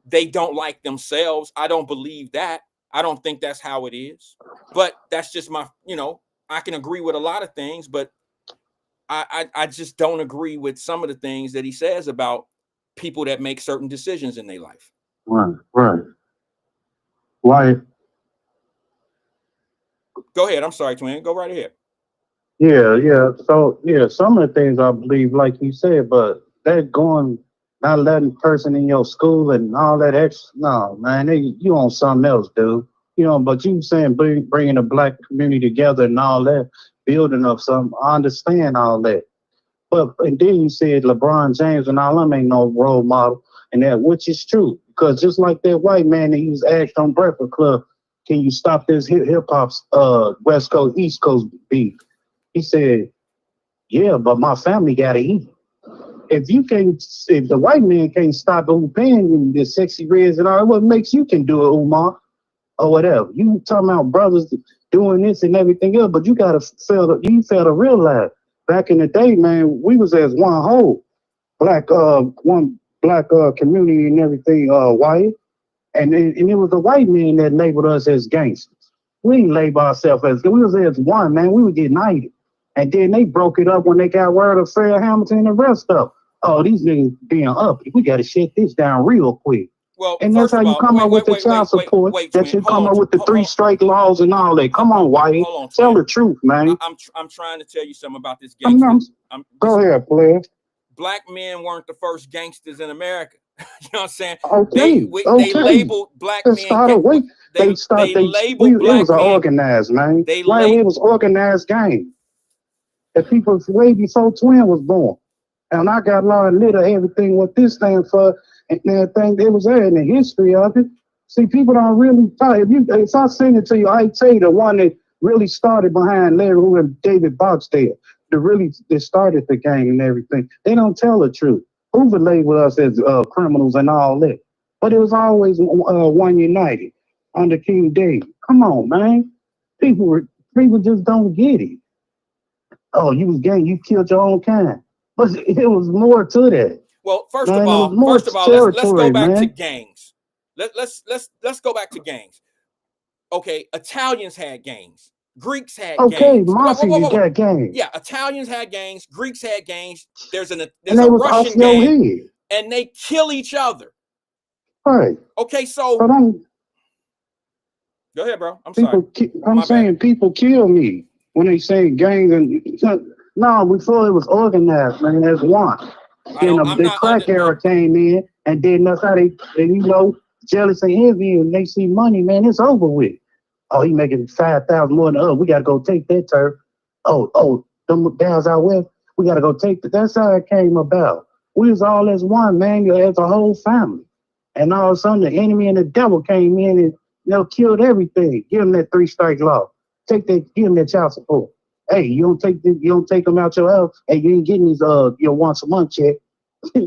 they don't like themselves. I don't believe that. I don't think that's how it is. But that's just my, I can agree with a lot of things, but I just don't agree with some of the things that he says about people that make certain decisions in their life. Right. Wyatt. Go ahead. I'm sorry, twin. Go right ahead. Yeah. So some of the things I believe, like you said, but that not letting person in your school and all that extra. No, man, you on something else, dude. But you saying bringing the black community together and all that, building up something. I understand all that. And then you said LeBron James and all them ain't no role model, and that, which is true, because just like that white man that he was asked on Breakfast Club, can you stop this hip hop's West Coast East Coast beef? He said, yeah, but my family gotta eat. If the white man can't stop Upan and the sexy reds and all, what makes you can do it, Umar, or whatever? You talking about brothers doing this and everything else, but you fail to realize. Back in the day, man, we was as one whole, one black community and everything, white, and it was the white man that labeled us as gangsters. We didn't label ourselves as, we was as one, man. We were united, and then they broke it up when they got word of Fred Hamilton and the rest of them. Oh, these niggas being up, we got to shut this down real quick. Well, and that's how you come up with the child support. That you come up with the 3 strike laws and all that. Come on, Wyatt. Tell the truth, man. I'm trying to tell you something about this gangster. Go ahead, player. Black men weren't the first gangsters in America. You know what I'm saying? Okay. They labeled black men. It was an organized, man. It was organized gang. The people way before Twin was born. And I got a lot of lit of everything what this stands for and everything. It was there in the history of it. See, people don't really talk. If I send it to you, I tell you the one that really started behind Larry Hoover and David Boxdale. That started the gang and everything. They don't tell the truth. Hoover labeled us as criminals and all that. But it was always one united under King David. Come on, man. People just don't get it. Oh, you was gang, you killed your own kind. But it was more to that. Well, first of all, let's go back to gangs. Let's go back to gangs. Okay, Italians had gangs. Greeks had gangs. Okay, Mafia got gangs. Yeah, Italians had gangs. Greeks had gangs. There's a Russian gang, and they kill each other. Right. Okay, so go ahead, bro. I'm sorry. People kill me when they say gangs and no, before it was organized, man. As one. Then the crack era came in, and then that's how they jealous and envy, and they see money, man. It's over with. Oh, he making 5,000 more than us. We gotta go take that turf. Oh, them guys out west, we gotta go take that. That's how it came about. We was all as one, man, as a whole family. And all of a sudden, the enemy and the devil came in and killed everything. Give them that 3 strike law. Give them that child support. Hey, you don't take them out your house. Hey, you ain't getting these your once a month check.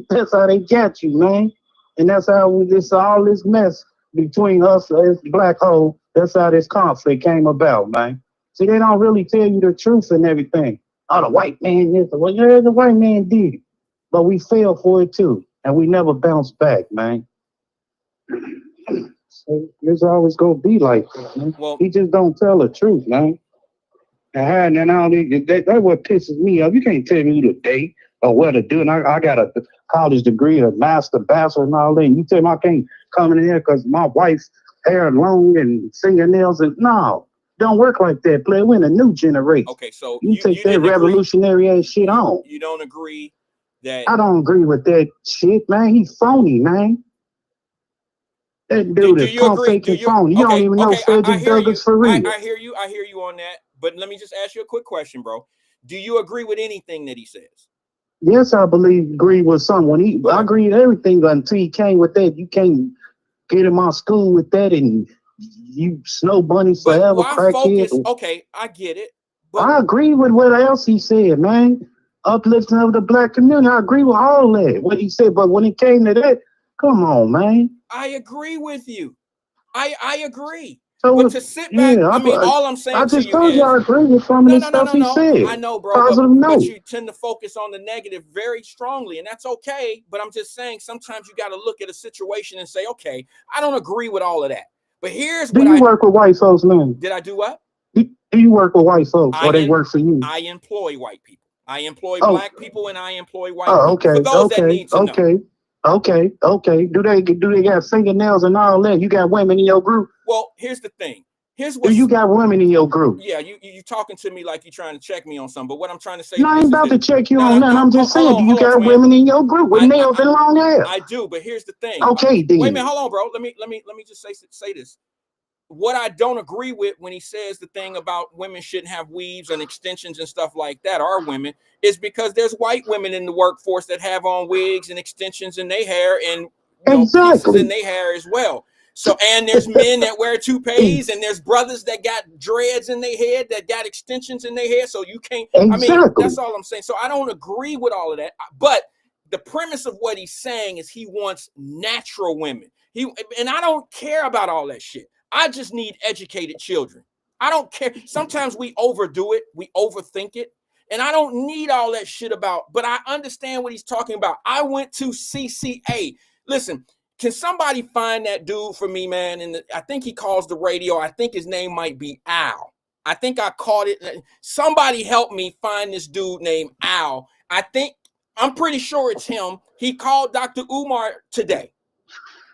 That's how they got you, man. And that's how all this mess between us as black hole. That's how this conflict came about, man. See, they don't really tell you the truth and everything. Oh, the white man this. Well, yeah, the white man did it, but we fell for it too, and we never bounced back, man. So it's always gonna be like that, man. Well, he just don't tell the truth, man. And that's what pisses me off. You can't tell me the date or what to do. And I got a college degree, a master, bachelor, and all that. And you tell me I can't come in here because my wife's hair long and fingernails. And no, don't work like that, player. We're in a new generation. Okay, so you take that revolutionary ass shit on. You don't agree that? I don't agree with that shit, man. He's phony, man. That dude is fake and phony. You don't even know Frederick Douglass for real. I hear you on that. But let me just ask you a quick question, bro. Do you agree with anything that he says? Yes, I agree with something. I agree with everything until he came with that. You can't get in my school with that and you snow bunny forever, crackhead. Okay, I get it. But I agree with what else he said, man. Uplifting of the black community. I agree with all that, what he said. But when it came to that, come on, man. I agree with you. I agree. So But to sit back, I mean, all I'm saying I to just you told you I is, agree with some of the stuff he said. I know, bro, Positive but note. you tend to focus on the negative very strongly, and that's okay. But I'm just saying, sometimes you got to look at a situation and say, okay, I don't agree with all of that. But here's what Do you work with white folks, man? did I do what? Do you work with white folks, or they work for you? I employ white people. I employ black people, and I employ white people. For those that need to know. Okay. Do they got fingernails and all that? You got women in your group? Well, here's the thing. Here's what you got women in your group. Yeah, you talking to me like you're trying to check me on something. But what I'm trying to say, no, I ain't about to check you on that. I'm just saying, do you got women in your group with nails and long hair? I do, but here's the thing. Okay, then. Wait a minute, hold on, bro. Let me just say this. What I don't agree with when he says the thing about women shouldn't have weaves and extensions and stuff like that, are women, is because there's white women in the workforce that have on wigs and extensions in their hair and pieces in their hair as well. So, and there's men that wear toupees, and there's brothers that got dreads in their head, that got extensions in their hair. So you can't, I mean, that's all I'm saying. So I don't agree with all of that. But the premise of what he's saying is he wants natural women. And I don't care about all that shit. I just need educated children. I don't care. Sometimes we overdo it. We overthink it. And I don't need all that shit about, but I understand what he's talking about. I went to CCA. Listen, can somebody find that dude for me, man? And I think he calls the radio. I think his name might be Al. I think I caught it. Somebody help me find this dude named Al. I'm pretty sure it's him. He called Dr. Umar today.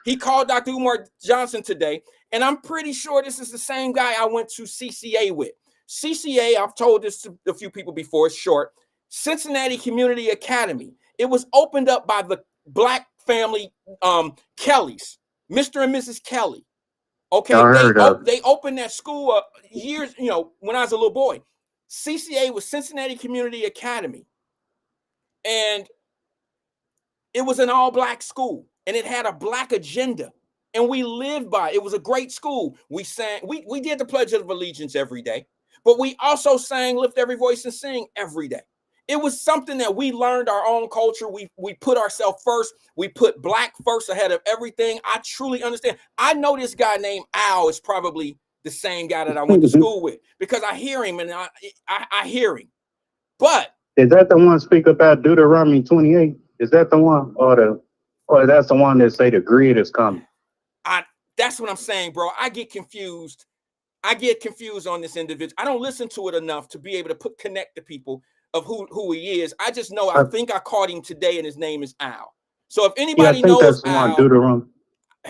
He called Dr. Umar Johnson today. And I'm pretty sure this is the same guy I went to CCA with. CCA, I've told this to a few people before, it's short. Cincinnati Community Academy. It was opened up by the black family Kellys, Mr. and Mrs. Kelly. Okay, they opened that school up years, when I was a little boy. CCA was Cincinnati Community Academy. And it was an all-black school, and it had a black agenda. And we lived by it. It was a great school. We sang, we did the Pledge of Allegiance every day, but we also sang Lift Every Voice and Sing every day. It was something that we learned our own culture. We put ourselves first. We put black first ahead of everything. I truly understand. I know this guy named Al is probably the same guy that I went to school with, because I hear him and I hear him. But is that the one speak about Deuteronomy 28? Is that the one, or that's the one that say the grid is coming? That's what I'm saying, bro. I get confused. I get confused on this individual. I don't listen to it enough to be able to connect the people of who he is. I just know, I think I caught him today, and his name is Al. So if anybody knows Al,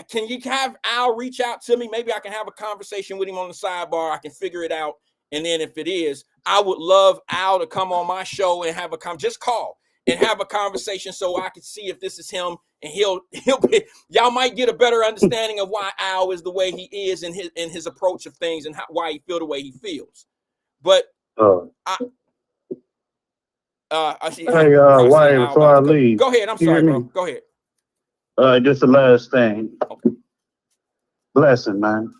can you have Al reach out to me? Maybe I can have a conversation with him on the sidebar. I can figure it out. And then if it is, I would love Al to come on my show and have just call and have a conversation so I can see if this is him, and he'll be, y'all might get a better understanding of why Al is the way he is in his approach of things, and why he feel the way he feels. But I see. Hey, Wyatt, before I leave, go ahead. I'm sorry, bro. Go ahead. Just the last thing. Okay. Blessing, man.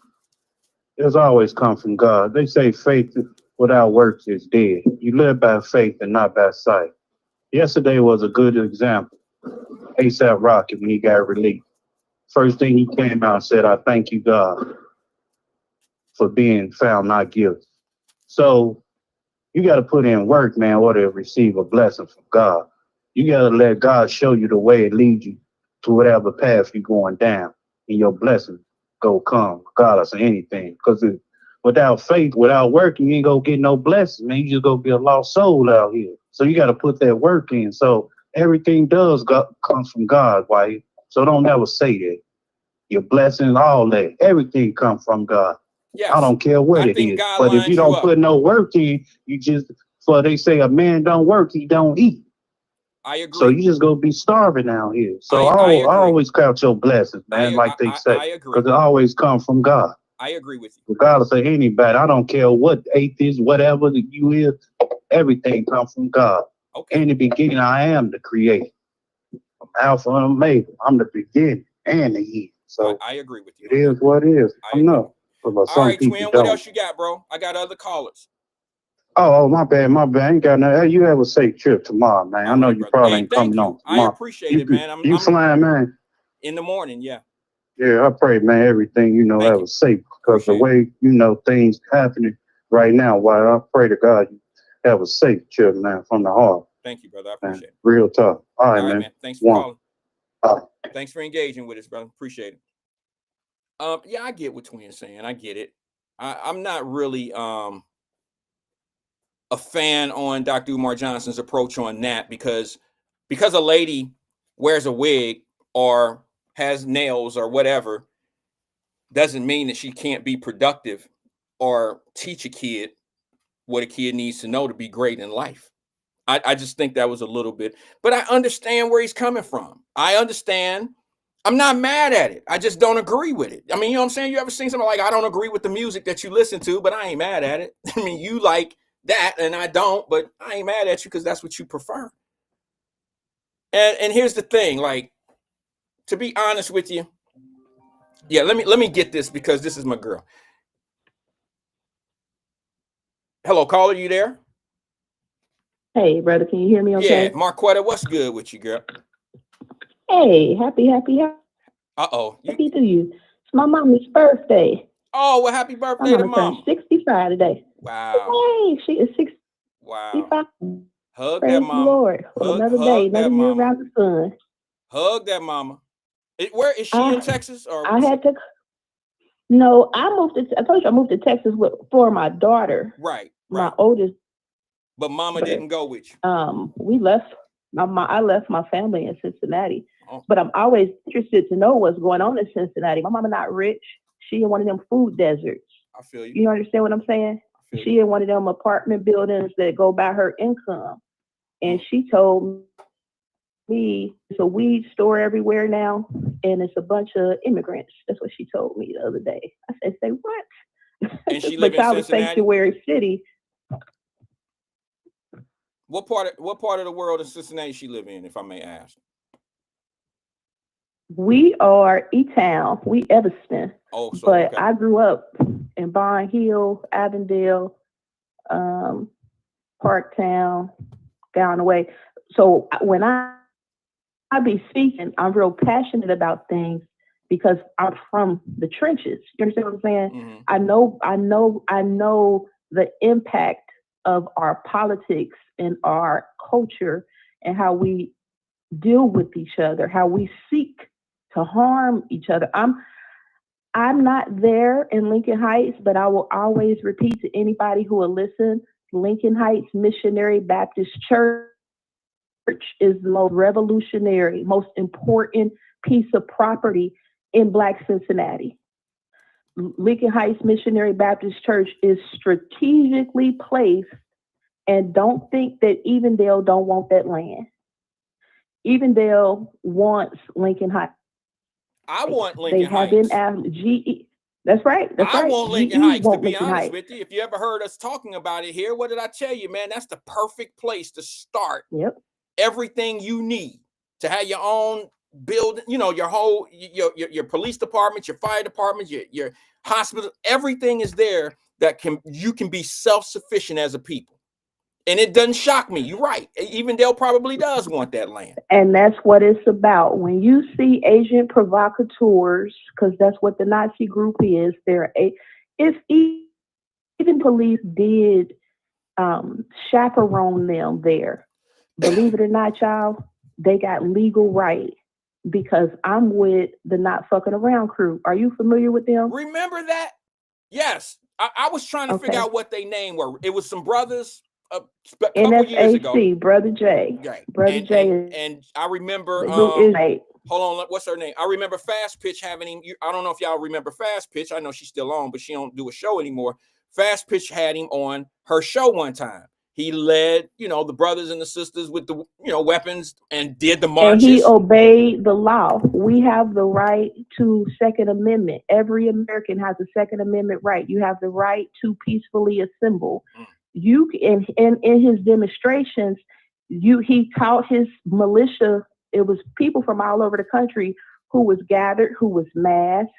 It's always come from God. They say faith without works is dead. You live by faith and not by sight. Yesterday was a good example. A$AP Rocky, when he got released, first thing he came out and said, "I thank you, God, for being found not guilty." So you got to put in work, man, in order to receive a blessing from God. You got to let God show you the way it leads you to whatever path you're going down, and your blessing go come, regardless of anything. Because without faith, without work, you ain't gonna get no blessing, man. You just gonna be a lost soul out here. So you got to put that work in. So everything comes from God, Wyatt. So don't never say that. Your blessings, all that, everything comes from God. Yes, I don't care what it is. God, but if you don't put no work in, they say a man don't work, he don't eat. I agree. So you just gonna be starving out here. So I always count your blessings, man, like they say. I agree. Because it always comes from God. I agree with you. Regardless of anybody, I don't care what atheist, whatever that you is, everything comes from God. Okay. In the beginning, I am the creator. I'm Alpha and Omega. I'm the beginning and the end. So I agree with you. It is what it is. I know. All right, Twin, what else you got, bro? I got other callers. Oh, my bad. I ain't got nothing. You have a safe trip tomorrow, man. I know you probably ain't coming on tomorrow. I appreciate it, man. You flying, man? In the morning, yeah. Yeah, I pray, man, everything, Thank have you. a safe. Because the Appreciate it. way, things happening right now, why I pray to God you have a safe trip, man, from the heart, Thank you, brother. I man. appreciate it. Real tough. All right, All right, man. man. Thanks for One. calling. All right. Thanks for engaging with us, brother. Appreciate it. Yeah, I get what Twin is saying. I get it. I'm not really a fan on Dr. Umar Johnson's approach on that because a lady wears a wig or has nails or whatever doesn't mean that she can't be productive or teach a kid what a kid needs to know to be great in life. I just think that was a little bit, but I understand where he's coming from. I understand. I'm not mad at it. I just don't agree with it. I mean, you know what I'm saying? You ever seen something like, I don't agree with the music that you listen to, but I ain't mad at it. I mean, you like that and I don't, but I ain't mad at you because that's what you prefer. And here's the thing, like, to be honest with you, yeah, let me get this because this is my girl. Hello, caller, you there? Hey, brother, can you hear me Yeah, okay? Marquetta, what's good with you, girl? Hey, happy Uh-oh. to you. It's my mama's birthday. Oh, well, happy My birthday to mama turned mama. 65 today. Wow. Hey, she is 65. Wow. Hug Praise that the mama. Lord. Another day, Hug another that year mama. around the sun. Hug that mama. Where is she in Texas? Or I had to. No, I told you I moved to Texas for my daughter. Right. My oldest. But mama didn't go with you. We left. I left my family in Cincinnati. Oh. But I'm always interested to know what's going on in Cincinnati. My mama not rich. She in one of them food deserts. I feel you. You understand what I'm saying? She in one of them apartment buildings that go by her income. And she told me it's a weed store everywhere now, and it's a bunch of immigrants. That's what she told me the other day. I said, say what? And she live in Cincinnati? Sanctuary City. What part of the world in Cincinnati she live in, if I may ask? We are E-Town. We Evanston. Oh, so but okay. I grew up in Barn Hill, Avondale, Parktown, down the way. So when I be speaking, I'm real passionate about things because I'm from the trenches. You understand what I'm saying? Mm-hmm. I know the impact of our politics and our culture and how we deal with each other, how we seek to harm each other. I'm not there in Lincoln Heights, but I will always repeat to anybody who will listen, Lincoln Heights Missionary Baptist Church is the most revolutionary, most important piece of property in Black Cincinnati. Lincoln Heights Missionary Baptist Church is strategically placed, and don't think that Evendale don't want that land. Evendale wants Lincoln Heights. I want Lincoln Heights. They have been asked GE. That's right. I want Lincoln Heights, to be honest with you. If you ever heard us talking about it here, what did I tell you, man? That's the perfect place to start. Yep. Everything you need to have your own building, your whole your police department, your fire department, your hospital, everything is there that you can be self-sufficient as a people. And it doesn't shock me. You're right. Evendale probably does want that land. And that's what it's about. When you see agent provocateurs, because that's what the Nazi group is, if even police did chaperone them there, believe it or not, y'all, they got legal right because I'm with the Not Fucking Around crew. Are you familiar with them? Remember that? Yes. I was trying to figure out what they name were. It was some brothers a couple years ago. Brother J. Right. Brother J. And I remember hold on, what's her name? I remember Fast Pitch having him. I don't know if y'all remember Fast Pitch. I know she's still on, but she don't do a show anymore. Fast Pitch had him on her show one time. He led, the brothers and the sisters with the, weapons and did the marches. And he obeyed the law. We have the right to Second Amendment. Every American has a Second Amendment right. You have the right to peacefully assemble. You in his demonstrations, he taught his militia. It was people from all over the country who was gathered, who was masked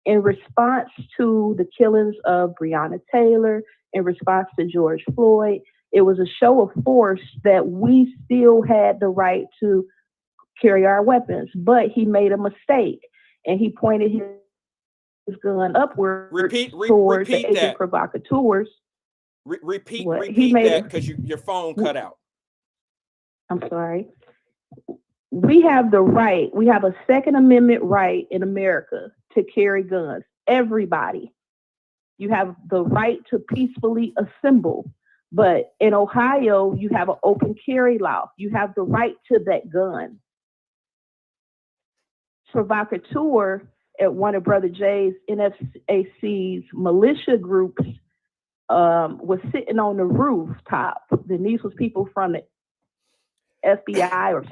in response to the killings of Breonna Taylor, in response to George Floyd. It was a show of force that we still had the right to carry our weapons, but he made a mistake. and he pointed his gun upward repeat towards the agent that. provocateurs. Repeat He made that because your phone cut out. I'm sorry. We have the right. We have a Second Amendment right in America to carry guns. Everybody. You have the right to peacefully assemble. But in Ohio, you have an open carry law. You have the right to that gun. Provocateur at one of Brother Jay's NFAC's militia groups was sitting on the rooftop. Then these was people from the FBI or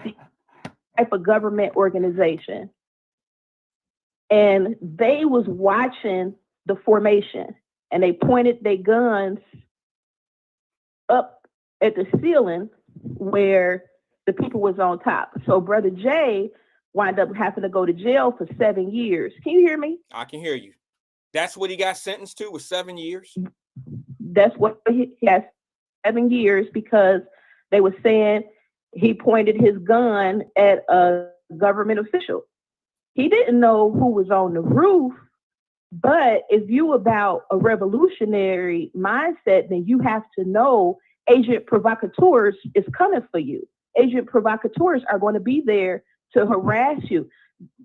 type of government organization. And they was watching the formation, and they pointed their guns up at the ceiling where the people was on top. So Brother Jay wound up having to go to jail for 7 years. Can you hear me? I can hear you. That's what he got sentenced to, was 7 years? That's what he has, 7 years, because they were saying he pointed his gun at a government official. He didn't know who was on the roof, but if you about a revolutionary mindset, then you have to know agent provocateurs is coming for you. Agent provocateurs are going to be there to harass you.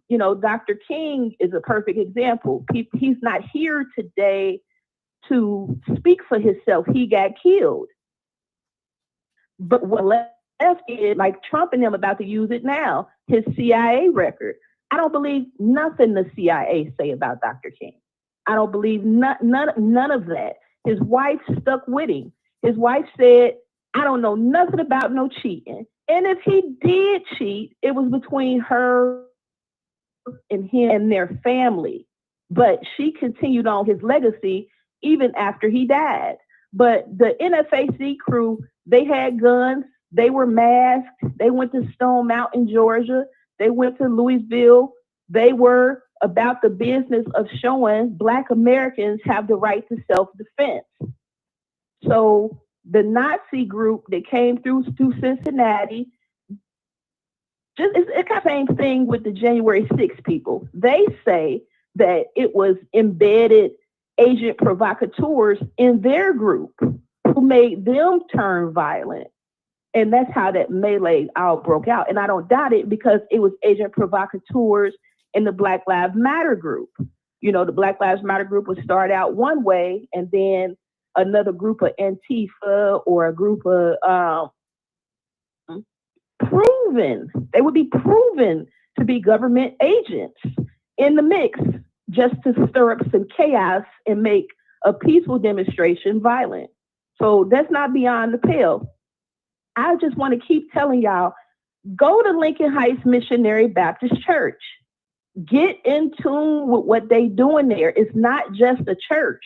You know, Dr. King is a perfect example. He's not here today to speak for himself. He got killed. But what left is, like Trump and them about to use it now, his CIA record. I don't believe nothing the CIA say about Dr. King. I don't believe none of that. His wife stuck with him. His wife said, I don't know nothing about no cheating. And if he did cheat, it was between her and him and their family. But she continued on his legacy even after he died. But the NFAC crew, they had guns. They were masked. They went to Stone Mountain, Georgia. They went to Louisville. They were about the business of showing Black Americans have the right to self-defense. So the Nazi group that came through Cincinnati, it's kind of the same thing with the January 6th people. They say that it was embedded agent provocateurs in their group who made them turn violent. And that's how that melee all broke out. And I don't doubt it, because it was agent provocateurs in the Black Lives Matter group. You know, the Black Lives Matter group would start out one way, and then another group of Antifa or a group of they would be proven to be government agents in the mix just to stir up some chaos and make a peaceful demonstration violent. So that's not beyond the pale. I just want to keep telling y'all, go to Lincoln Heights Missionary Baptist Church. Get in tune with what they doing there. It's not just a church.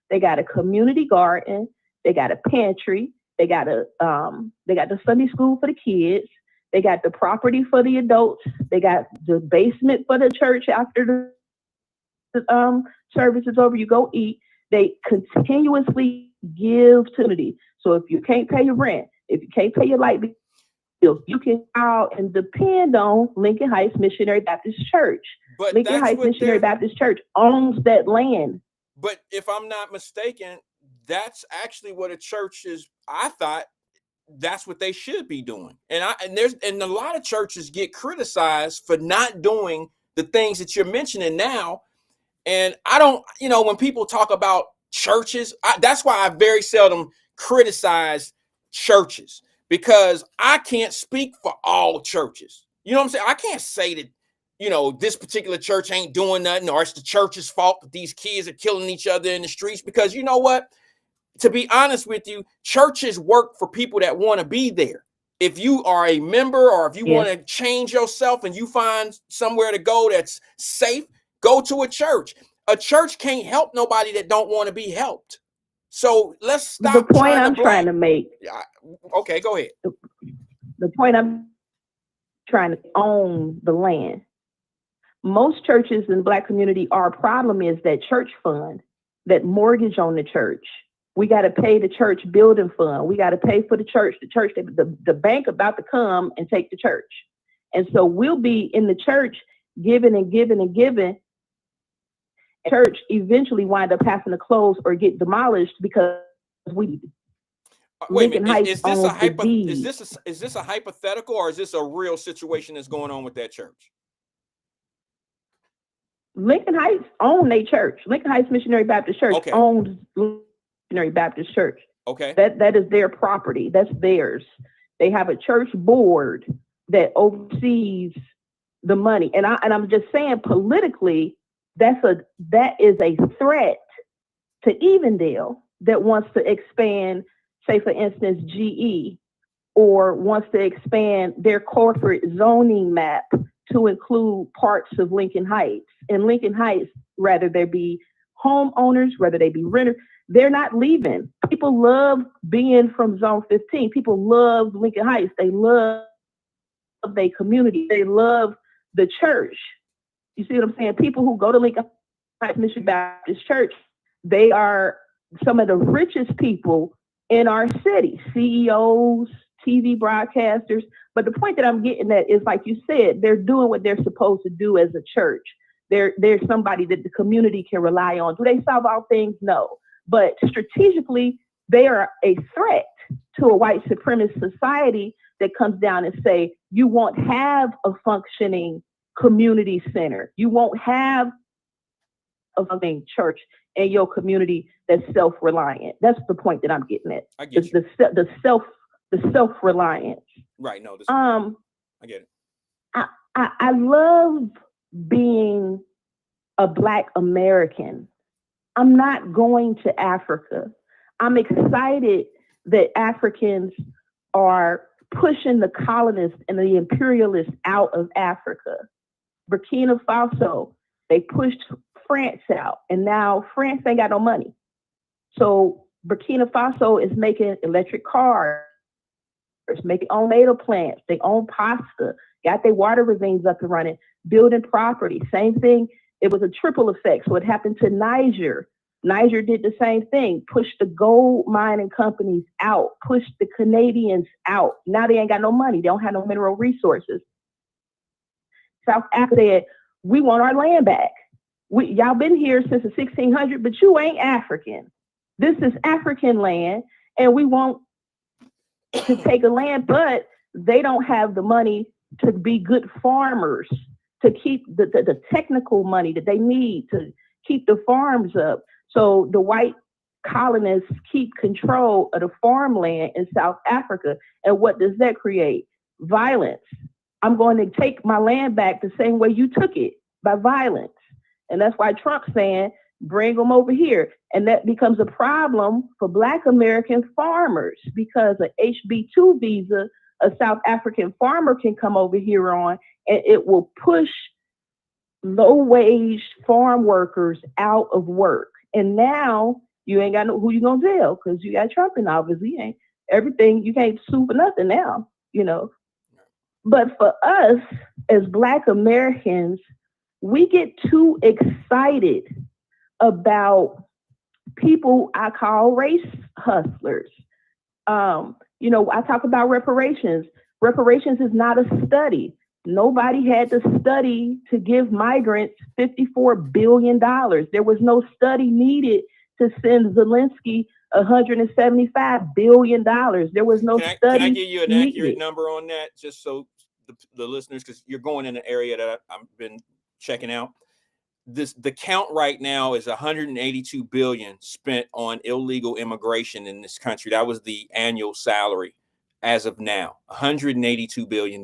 They got a community garden. They got a pantry. They got the Sunday school for the kids. They got the property for the adults. They got the basement for the church after the service is over. You go eat. They continuously give to unity. So if you can't pay your rent, if you can't pay your light bill, you can out and depend on Lincoln Heights Missionary Baptist Church. But Lincoln Heights Missionary Baptist Church owns that land. But if I'm not mistaken, that's actually what a church is. I thought that's what they should be doing. And a lot of churches get criticized for not doing the things that you're mentioning now. And I don't, when people talk about churches, that's why I very seldom criticize churches, because I can't speak for all churches. You know what I'm saying? I can't say that, this particular church ain't doing nothing, or it's the church's fault that these kids are killing each other in the streets, because you know what? To be honest with you, churches work for people that want to be there. If you are a member, or if you want to change yourself and you find somewhere to go that's safe, go to a church. A church can't help nobody that don't want to be helped. So let's stop. The point I'm trying to make. Okay, go ahead. The point I'm trying to own the land. Most churches in Black community, our problem is that church fund, that mortgage on the church. We got to pay the church building fund. We got to pay for the church. The bank about to come and take the church. And so we'll be in the church giving and giving and giving. Church eventually wind up having to close or get demolished because we wait a Lincoln minute. Heights Is this a owns the deed. is this a hypothetical, or is this a real situation that's going on with that church? Lincoln Heights own a church. Lincoln Heights Missionary Baptist Church owns Missionary Baptist Church. Okay. That is their property. That's theirs. They have a church board that oversees the money. And I'm just saying, politically, that is a threat to Evendale that wants to expand, say for instance, GE, or wants to expand their corporate zoning map to include parts of Lincoln Heights. In Lincoln Heights, whether they be homeowners, whether they be renters, they're not leaving. People love being from Zone 15. People love Lincoln Heights. They love their community. They love the church. You see what I'm saying? People who go to Lincoln Heights Missionary Baptist Church, they are some of the richest people in our city, CEOs, TV broadcasters. But the point that I'm getting at is, like you said, they're doing what they're supposed to do as a church. There's somebody that the community can rely on. Do they solve all things? No. But strategically, they are a threat to a white supremacist society that comes down and say, you won't have a functioning community center. You won't have a functioning church in your community that's self-reliant. That's the point that I'm getting at. I get you. The self-reliance. Right. No, I get it. I love being a Black American. I'm not going to Africa. I'm excited that Africans are pushing the colonists and the imperialists out of Africa. Burkina Faso, they pushed France out, and now France ain't got no money. So Burkina Faso is making electric cars, making own tomato plants, they own pasta, got their water ravines up and running, building property. Same thing. It was a triple effect. So it happened to Niger. Niger did the same thing, pushed the gold mining companies out, pushed the Canadians out. Now they ain't got no money. They don't have no mineral resources. South Africa said, we want our land back. Y'all been here since the 1600s, but you ain't African. This is African land, and we want to take a land, but they don't have the money to be good farmers, to keep the technical money that they need to keep the farms up. So the white colonists keep control of the farmland in South Africa. And what does that create? Violence. I'm going to take my land back the same way you took it, by violence. And that's why Trump's saying, bring them over here. And that becomes a problem for Black American farmers, because an HB2 visa, a South African farmer can come over here on, and it will push low-wage farm workers out of work. And now you ain't got who you gonna tell, because you got Trump in office. He ain't everything. You can't sue for nothing now, you know. But for us as Black Americans, we get too excited about people I call race hustlers. You know, I talk about reparations. Reparations is not a study. Nobody had to study to give migrants $54 billion. There was no study needed to send Zelensky $175 billion. There was no study. Can I give you an accurate needed. number on that, just so the listeners, because you're going in an area that I've been checking out. The count right now is 182 billion spent on illegal immigration in this country. That was the annual salary as of now, $182 billion.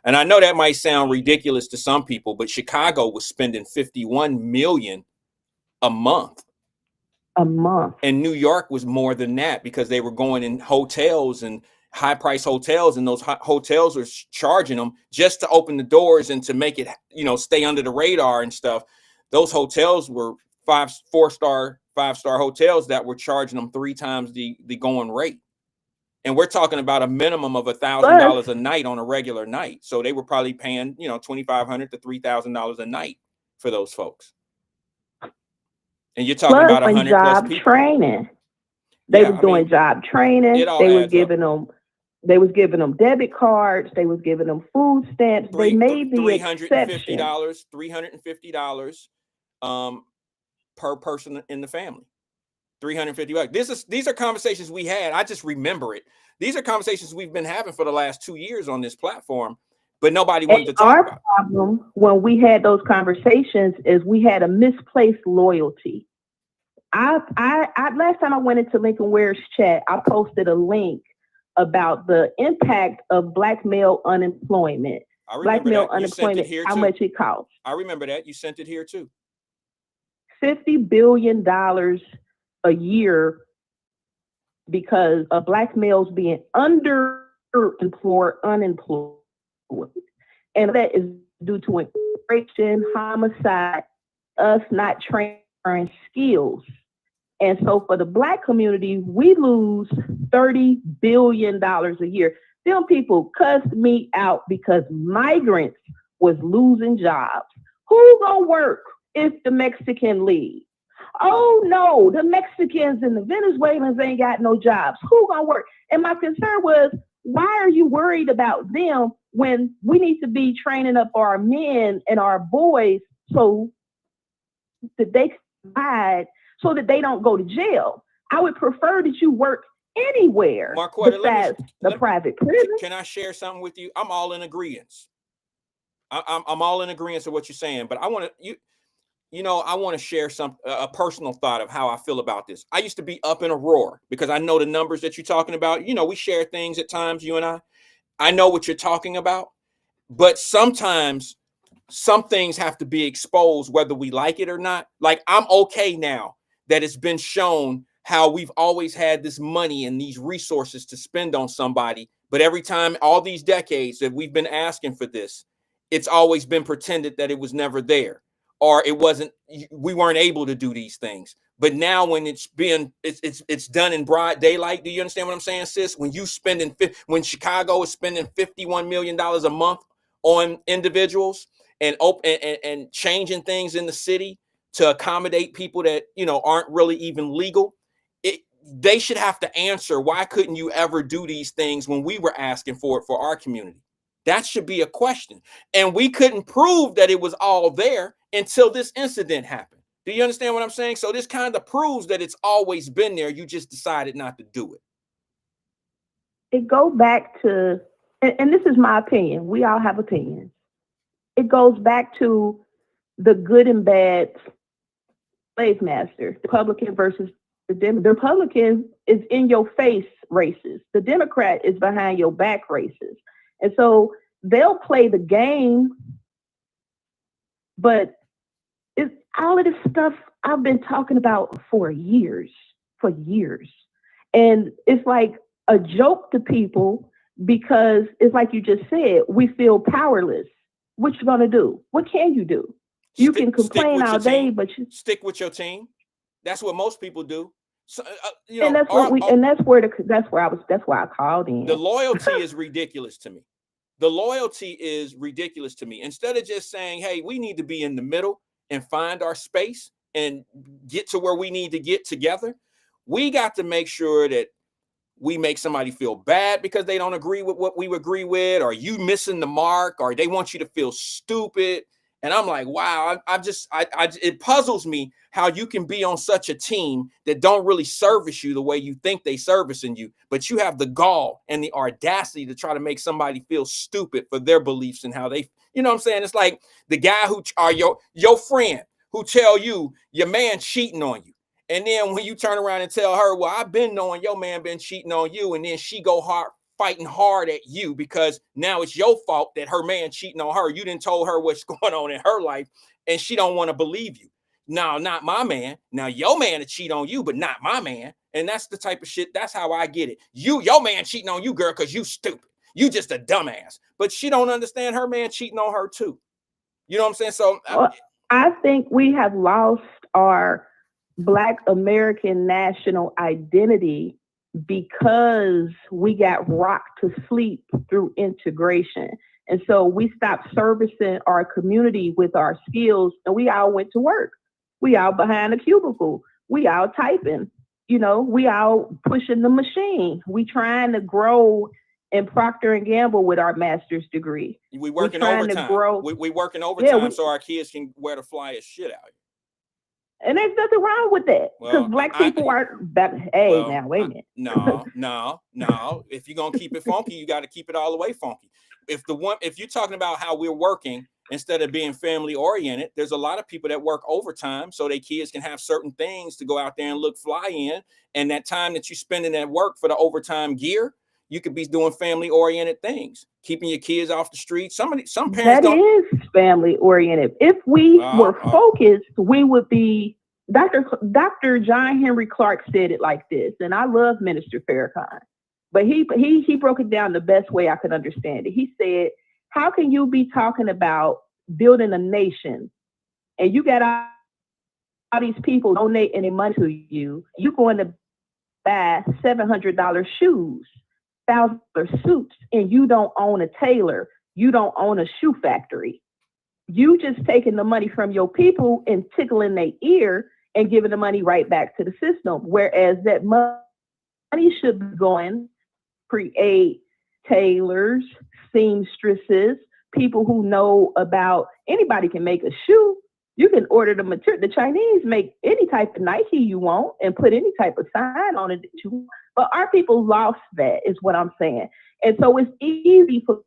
And I know that might sound ridiculous to some people, but Chicago was spending 51 million a month. A month. And New York was more than that, because they were going in hotels and high price hotels, and those hotels are charging them just to open the doors and to make it, you know, stay under the radar and stuff. Those hotels were 5-star hotels that were charging them 3 times the going rate. And we're talking about a minimum of $1,000 a night on a regular night. So they were probably paying, you know, $2,500 to $3,000 a night for those folks. And you're talking about 100 plus people. Training. They were doing job training. They were giving them They was giving them debit cards. They was giving them food stamps. They made the exception. $350 per person in the family. $350. These are conversations we had. I just remember it. These are conversations we've been having for the last 2 years on this platform, but nobody wanted to talk about. Our problem when we had those conversations is we had a misplaced loyalty. Last time I went into Lincoln Ware's chat, I posted a link about the impact of Black male unemployment. Black male unemployment, how much it costs. I remember that. You sent it here too. $50 billion a year because of Black males being underemployed, unemployed. And that is due to immigration, homicide, us not transferring skills. And so for the Black community, we lose $30 billion a year. Them people cussed me out because migrants was losing jobs. Who gonna work if the Mexican leave? Oh no, the Mexicans and the Venezuelans ain't got no jobs. Who gonna work? And my concern was, why are you worried about them when we need to be training up our men and our boys so that they survive, so that they don't go to jail? I would prefer that you work anywhere besides the private prison. Can I share something with you? I'm all in agreement. I'm all in agreement with what you're saying, but I want to I want to share a personal thought of how I feel about this. I used to be up in a roar because I know the numbers that you're talking about. You know, we share things at times, you and I. I know what you're talking about, but sometimes some things have to be exposed whether we like it or not. Like, I'm okay now that it's been shown how we've always had this money and these resources to spend on somebody, but every time, all these decades that we've been asking for this, it's always been pretended that it was never there, or we weren't able to do these things. But now when it's done in broad daylight, do you understand what I'm saying, sis? When Chicago is spending $51 million a month on individuals and changing things in the city to accommodate people that, aren't really even legal, they should have to answer, why couldn't you ever do these things when we were asking for it for our community? That should be a question. And we couldn't prove that it was all there until this incident happened. Do you understand what I'm saying? So this kind of proves that it's always been there. You just decided not to do it. It goes back to, and this is my opinion. We all have opinions. It goes back to the good and bad slave master, Republican versus the Democrat. The Republican is in your face racist. The Democrat is behind your back racist. And so they'll play the game, but it's all of this stuff I've been talking about for years. And it's like a joke to people because it's like you just said, we feel powerless. What you gonna do? What can you do? You can complain all day, but you stick with your team. That's what most people do. So, and that's why I called in. The loyalty is ridiculous to me. The loyalty is ridiculous to me. Instead of just saying, hey, we need to be in the middle and find our space and get to where we need to get together, we got to make sure that we make somebody feel bad because they don't agree with what we agree with, or you missing the mark, or they want you to feel stupid. And I'm like, wow, it puzzles me how you can be on such a team that don't really service you the way you think they servicing you, but you have the gall and the audacity to try to make somebody feel stupid for their beliefs and how they, you know what I'm saying? It's like the guy who are your friend who tell you your man cheating on you. And then when you turn around and tell her, well, I've been knowing your man been cheating on you. And then she go fighting hard at you because now it's your fault that her man cheating on her. You didn't told her what's going on in her life and she don't want to believe you. No, not my man. Now your man to cheat on you, but not my man. And that's the type of shit. That's how I get it. Your man cheating on you, girl, because you stupid. You just a dumbass. But she don't understand her man cheating on her too. You know what I'm saying? So I think we have lost our Black American national identity because we got rocked to sleep through integration. And so we stopped servicing our community with our skills and we all went to work. We all behind a cubicle. We all typing, we all pushing the machine. We trying to grow in Procter and Gamble with our master's degree. We working trying overtime. to grow. We working overtime Yeah, so our kids can wear the flyest shit out here. And there's nothing wrong with that, because Well, black people are that. Hey, well, now wait a minute. No. If you're gonna keep it funky, you got to keep it all the way funky. If you're talking about how we're working instead of being family oriented, there's a lot of people that work overtime so their kids can have certain things to go out there and look fly in. And that time that you're spending at work for the overtime gear, you could be doing family oriented things, keeping your kids off the street. Some parents that is family oriented. If we were focused, we would be. Dr. John Henry Clark said it like this, and I love Minister Farrakhan, but he broke it down the best way I could understand it. He said, how can you be talking about building a nation and you got all these people donating their money to you? You're going to buy $700 shoes, $1,000 suits, and you don't own a tailor. You don't own a shoe factory. You just taking the money from your people and tickling their ear and giving the money right back to the system. Whereas that money should be going create tailors, seamstresses, people who know about, anybody can make a shoe. You can order the material. The Chinese make any type of Nike you want and put any type of sign on it that you want. But our people lost that, is what I'm saying. And so it's easy for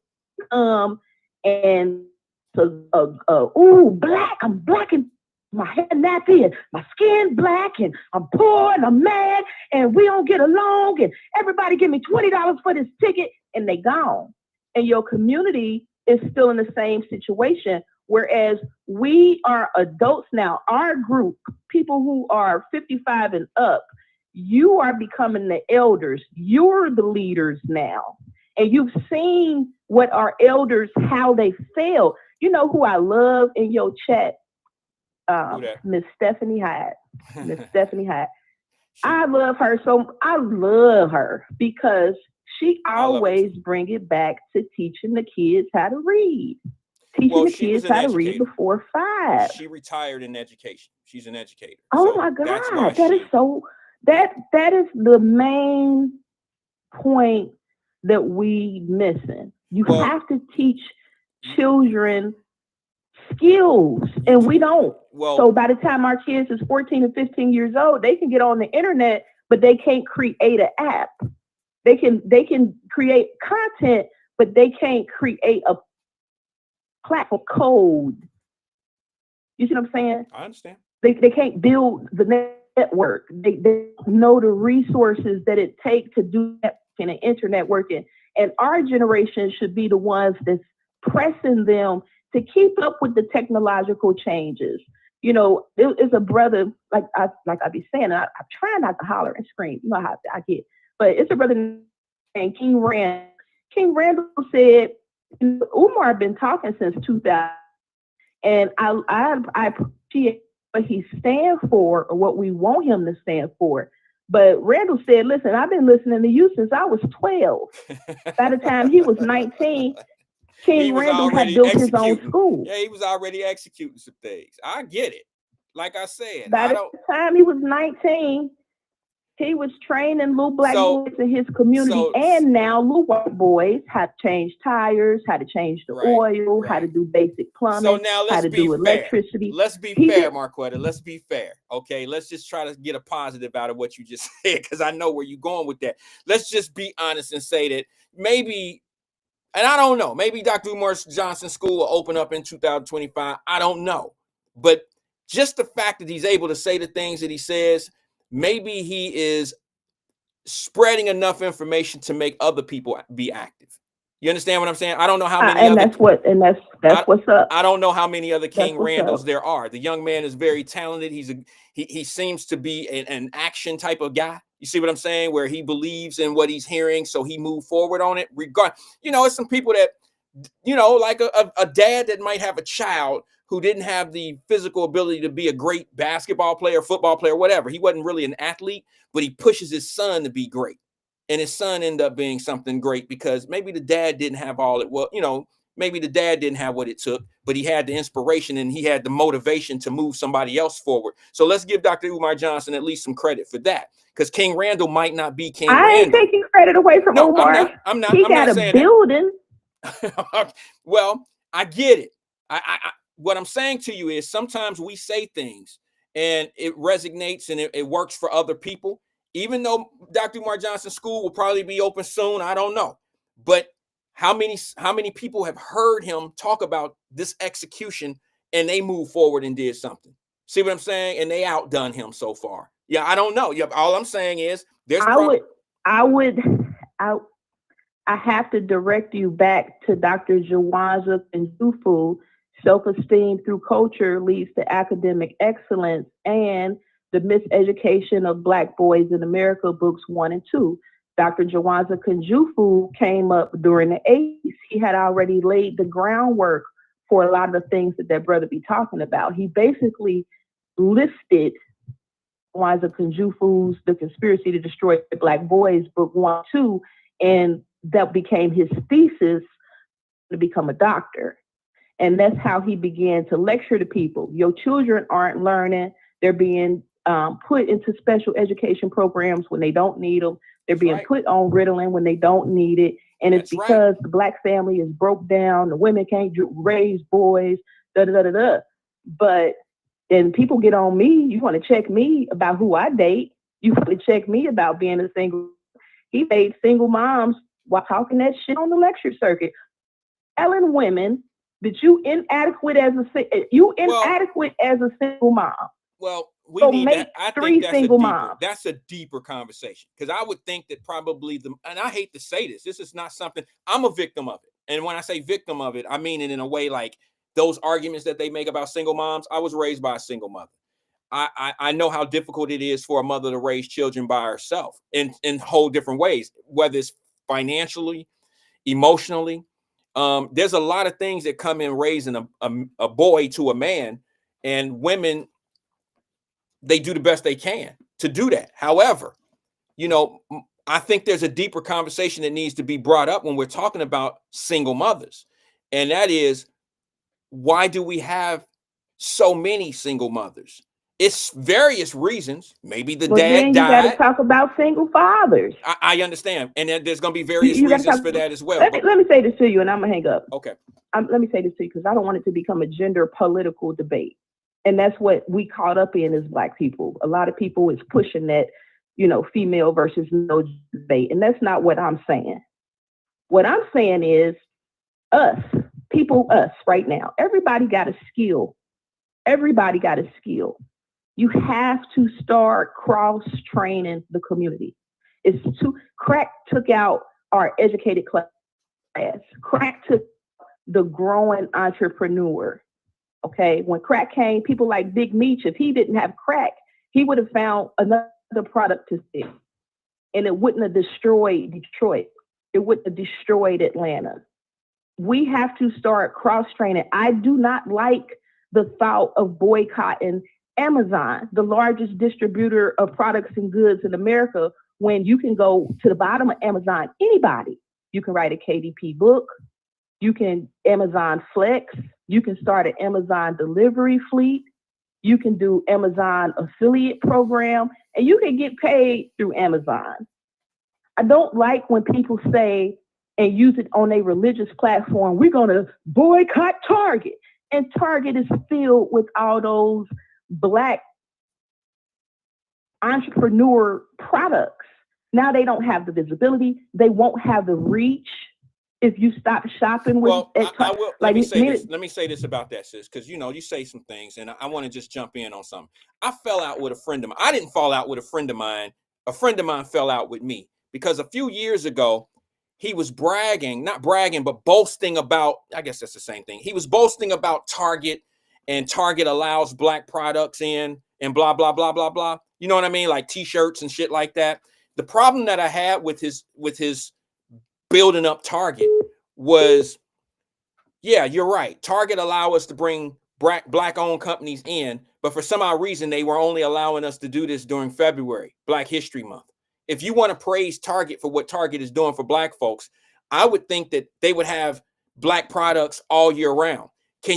and black, I'm black and my hair nappy and my skin black and I'm poor and I'm mad and we don't get along and everybody give me $20 for this ticket and they gone. And your community is still in the same situation. Whereas we are adults now, our group, people who are 55 and up, you are becoming the elders. You're the leaders now. And you've seen what our elders, how they fail. You know who I love in your chat? Miss Stephanie Hyde. Miss Stephanie Hyde. I love her. So I love her because she always bring it back to teaching the kids how to read. Teaching the kids how to read before 5. She retired in education. She's an educator. Oh my God. That is the main point that we missing. You have to teach children skills, and we don't. So by the time our kids is 14 and 15 years old, they can get on the internet, but they can't create an app. They can create content, but they can't create a platform code. You see what I'm saying? I understand. They can't build the network. They know the resources that it takes to do that in an internet working. And our generation should be the ones that's pressing them to keep up with the technological changes. You know, it's a brother, like I be saying, I try not to holler and scream. You know how I get. But it's a brother named King Rand. King Randall said, Umar been talking since 2000. And I appreciate what he stands for or what we want him to stand for. But Randall said, listen, I've been listening to you since I was 12. By the time he was 19, King Randall had built his own school. Yeah, he was already executing some things. I get it. Like I said, by the time he was 19, he was training little black boys in his community, and now little white boys how to change tires, how to change the oil, how to do basic plumbing, so now let's how to do fair. Electricity. Let's be fair, Marquetta. Let's be fair. Okay, let's just try to get a positive out of what you just said, because I know where you're going with that. Let's just be honest and say that maybe, and I don't know, maybe Dr. Umar Johnson School will open up in 2025. I don't know. But just the fact that he's able to say the things that he says, maybe he is spreading enough information to make other people be active. You understand what I'm saying? I don't know how many that's what's up. I don't know how many other King Randalls there are. The young man is very talented. He seems to be an action type of guy. You see what I'm saying? Where he believes in what he's hearing, so he moved forward on it. It's some people that, like a dad that might have a child who didn't have the physical ability to be a great basketball player, football player, whatever. He wasn't really an athlete, but he pushes his son to be great. And his son ended up being something great because maybe the dad didn't have all it. Well, maybe the dad didn't have what it took, but he had the inspiration and he had the motivation to move somebody else forward. So let's give Dr. Umar Johnson at least some credit for that, because King Randall might not be King Randall. I ain't taking credit away from Omar. I'm not. He I'm got not a saying building. that. Well, I get it. What I'm saying to you is sometimes we say things and it resonates and it works for other people. Even though Dr. Umar Johnson School will probably be open soon, I don't know. But how many people have heard him talk about this execution and they moved forward and did something? See what I'm saying? And they outdone him so far. Yeah, I don't know. Yeah, all I'm saying is I have to direct you back to Dr. Jawaza Njufu. Self-esteem through culture leads to academic excellence, and the Miseducation of Black Boys in America, books 1 and 2. Dr. Jawaza Njufu came up during the 80s. He had already laid the groundwork for a lot of the things that brother be talking about. He basically listed Jawaza Njufu's The Conspiracy to Destroy the Black Boys, book 1, 2, and that became his thesis to become a doctor. And that's how he began to lecture to people. Your children aren't learning. They're being put into special education programs when they don't need them. They're being put on Ritalin when they don't need it. And it's because the Black family is broke down. The women can't raise boys, da-da-da-da-da. But then people get on me. You want to check me about who I date. You want to check me about being a single. He made single moms while talking that shit on the lecture circuit. Telling women that you inadequate as a single mom. Well, we so need that. I think that's a deeper conversation, because I would think that probably and I hate to say this, this is not something, I'm a victim of it. And when I say victim of it, I mean it in a way like those arguments that they make about single moms. I was raised by a single mother. I know how difficult it is for a mother to raise children by herself in whole different ways, whether it's financially, emotionally. There's a lot of things that come in raising a boy to a man, and women, they do the best they can to do that. However, I think there's a deeper conversation that needs to be brought up when we're talking about single mothers. And that is, why do we have so many single mothers? It's various reasons. Maybe the dad died. You got to talk about single fathers. I understand. And there's going to be various reasons for that as well. Let me say this to you, and I'm going to hang up. Okay. Let me say this to you, because I don't want it to become a gender political debate. And that's what we caught up in as Black people. A lot of people is pushing that, female versus male debate. And that's not what I'm saying. What I'm saying is us right now. Everybody got a skill. Everybody got a skill. You have to start cross-training the community. Crack took out our educated class. Crack took the growing entrepreneur. Okay, when crack came, people like Big Meech, if he didn't have crack, he would have found another product to sell. And it wouldn't have destroyed Detroit. It wouldn't have destroyed Atlanta. We have to start cross-training. I do not like the thought of boycotting Amazon, the largest distributor of products and goods in America, when you can go to the bottom of Amazon, anybody. You can write a KDP book. You can Amazon Flex. You can start an Amazon delivery fleet. You can do Amazon affiliate program, and you can get paid through Amazon. I don't like when people say and use it on a religious platform, we're going to boycott Target. And Target is filled with all those Black entrepreneur products. Now they don't have the visibility. They won't have the reach. If you stop shopping with, I will. Let me say this about that, sis, because you say some things, and I want to just jump in on something. I fell out with a friend of mine. I didn't fall out with a friend of mine. A friend of mine fell out with me because a few years ago, he was not bragging, but boasting about. I guess that's the same thing. He was boasting about Target, and Target allows Black products in, and blah blah blah blah blah. You know what I mean? Like T-shirts and shit like that. The problem that I had with his building up Target was, yeah, you're right. Target allow us to bring Black owned companies in, but for some odd reason, they were only allowing us to do this during February, Black History Month. If you want to praise Target for what Target is doing for Black folks, I would think that they would have black products all year round.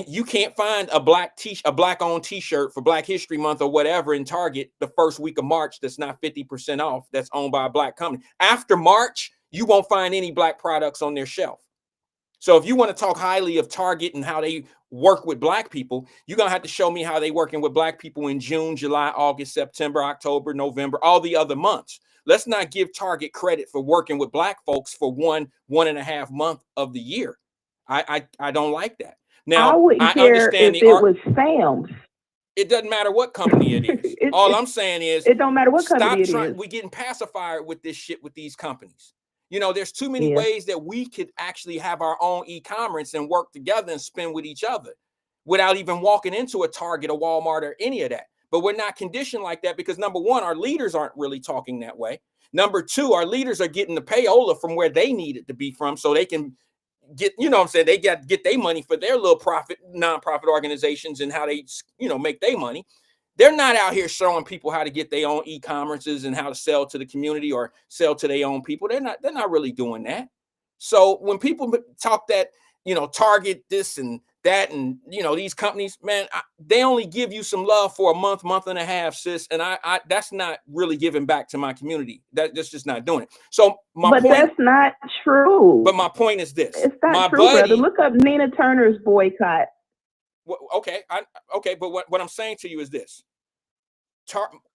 You can't find a black owned t-shirt for Black History Month or whatever in Target the first week of March that's not 50% off, that's owned by a black company. After March, you won't find any black products on their shelf. So if you want to talk highly of Target and how they work with black people, you're going to have to show me how they working with black people in June, July, August, September, October, November, all the other months. Let's not give Target credit for working with black folks for 1.5 months of the year. I don't like that. Now, I wouldn't care if it was Sam's. It doesn't matter what company it is. All I'm saying is, it don't matter what company it is. We're getting pacified with this shit with these companies. You know, there's too many ways that we could actually have our own e-commerce and work together and spend with each other without even walking into a Target, a Walmart, or any of that. But we're not conditioned like that because, number one, our leaders aren't really talking that way. Number two, our leaders are getting the payola from where they need it to be from so they can get, you know what I'm saying, they got to get their money for their little nonprofit organizations and how they, make their money. They're not out here showing people how to get their own e-commerces and how to sell to the community or sell to their own people. They're not really doing that. So when people talk that, Target this and that, and, these companies, man, they only give you some love for a month and a half, sis. And I that's not really giving back to my community. That's just not doing it. So that's not true. But my point is this. It's not true, brother. Look up Nina Turner's boycott. Okay. But what I'm saying to you is this.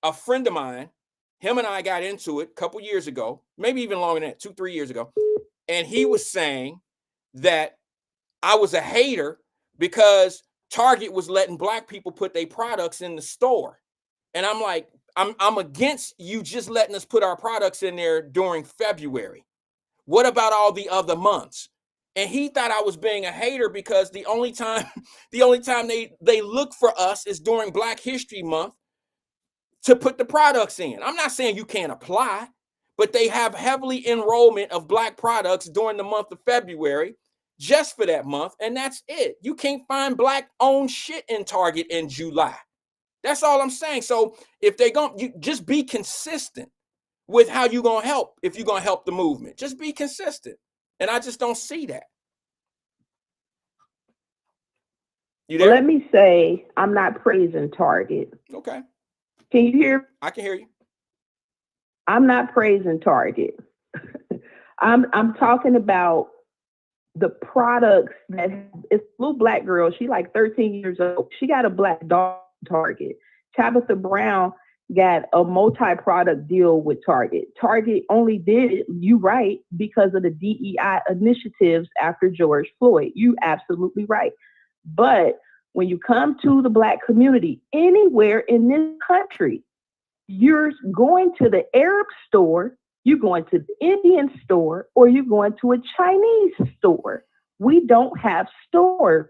A friend of mine, him and I got into it a couple years ago, maybe even longer than that, 2-3 years ago. And he was saying that I was a hater because Target was letting black people put their products in the store. And I'm like, I'm against you just letting us put our products in there during February. What about all the other months? And he thought I was being a hater because the only time they look for us is during Black History Month to put the products in. I'm not saying you can't apply, but they have heavily enrollment of black products during the month of February just for that month. And that's it. You can't find black owned shit in Target in July. That's all I'm saying. So if you just be consistent with how you're going to help. If you're going to help the movement, just be consistent. And I just don't see that. You there? Let me say, I'm not praising Target. Okay. Can you hear? I can hear you. I'm not praising Target. I'm talking about the products that it's a little black girl. She like 13 years old. She got a black dog Target. Tabitha Brown got a multi-product deal with Target. Target only did it, you right, because of the DEI initiatives after George Floyd. You absolutely right. But when you come to the black community anywhere in this country, you're going to the Arab store, you're going to the Indian store, or you're going to a Chinese store. We don't have stores.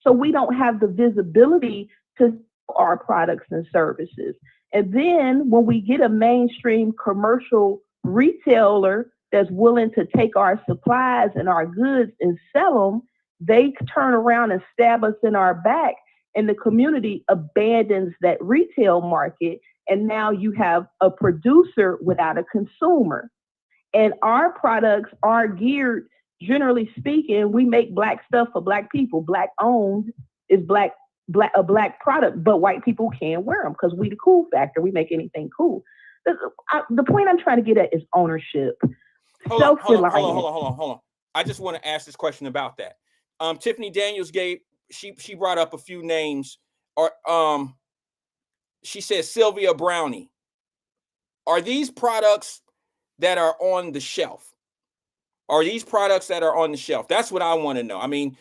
So we don't have the visibility to our products and services. And then when we get a mainstream commercial retailer that's willing to take our supplies and our goods and sell them, they turn around and stab us in our back, and the community abandons that retail market. And now you have a producer without a consumer. And our products are geared, generally speaking, we make black stuff for black people. Black owned is a black product, but white people can wear them because we the cool factor. We make anything cool. The point I'm trying to get at is ownership. Hold on. I just want to ask this question about that. Tiffany Daniels she brought up a few names, or she said Sylvia Brownie. Are these products that are on the shelf? That's what I want to know. I mean,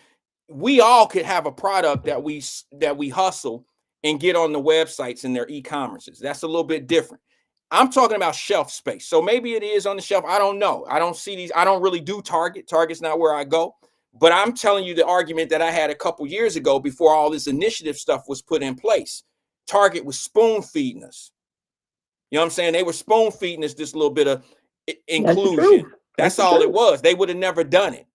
we all could have a product that we hustle and get on the websites and their e-commerces. That's a little bit different. I'm talking about shelf space. So maybe it is on the shelf. I don't know. I don't see these. I don't really do Target. Target's not where I go. But I'm telling you the argument that I had a couple years ago before all this initiative stuff was put in place. Target was spoon feeding us. You know what I'm saying? They were spoon feeding us this little bit of inclusion. That's all it was. They would have never done it.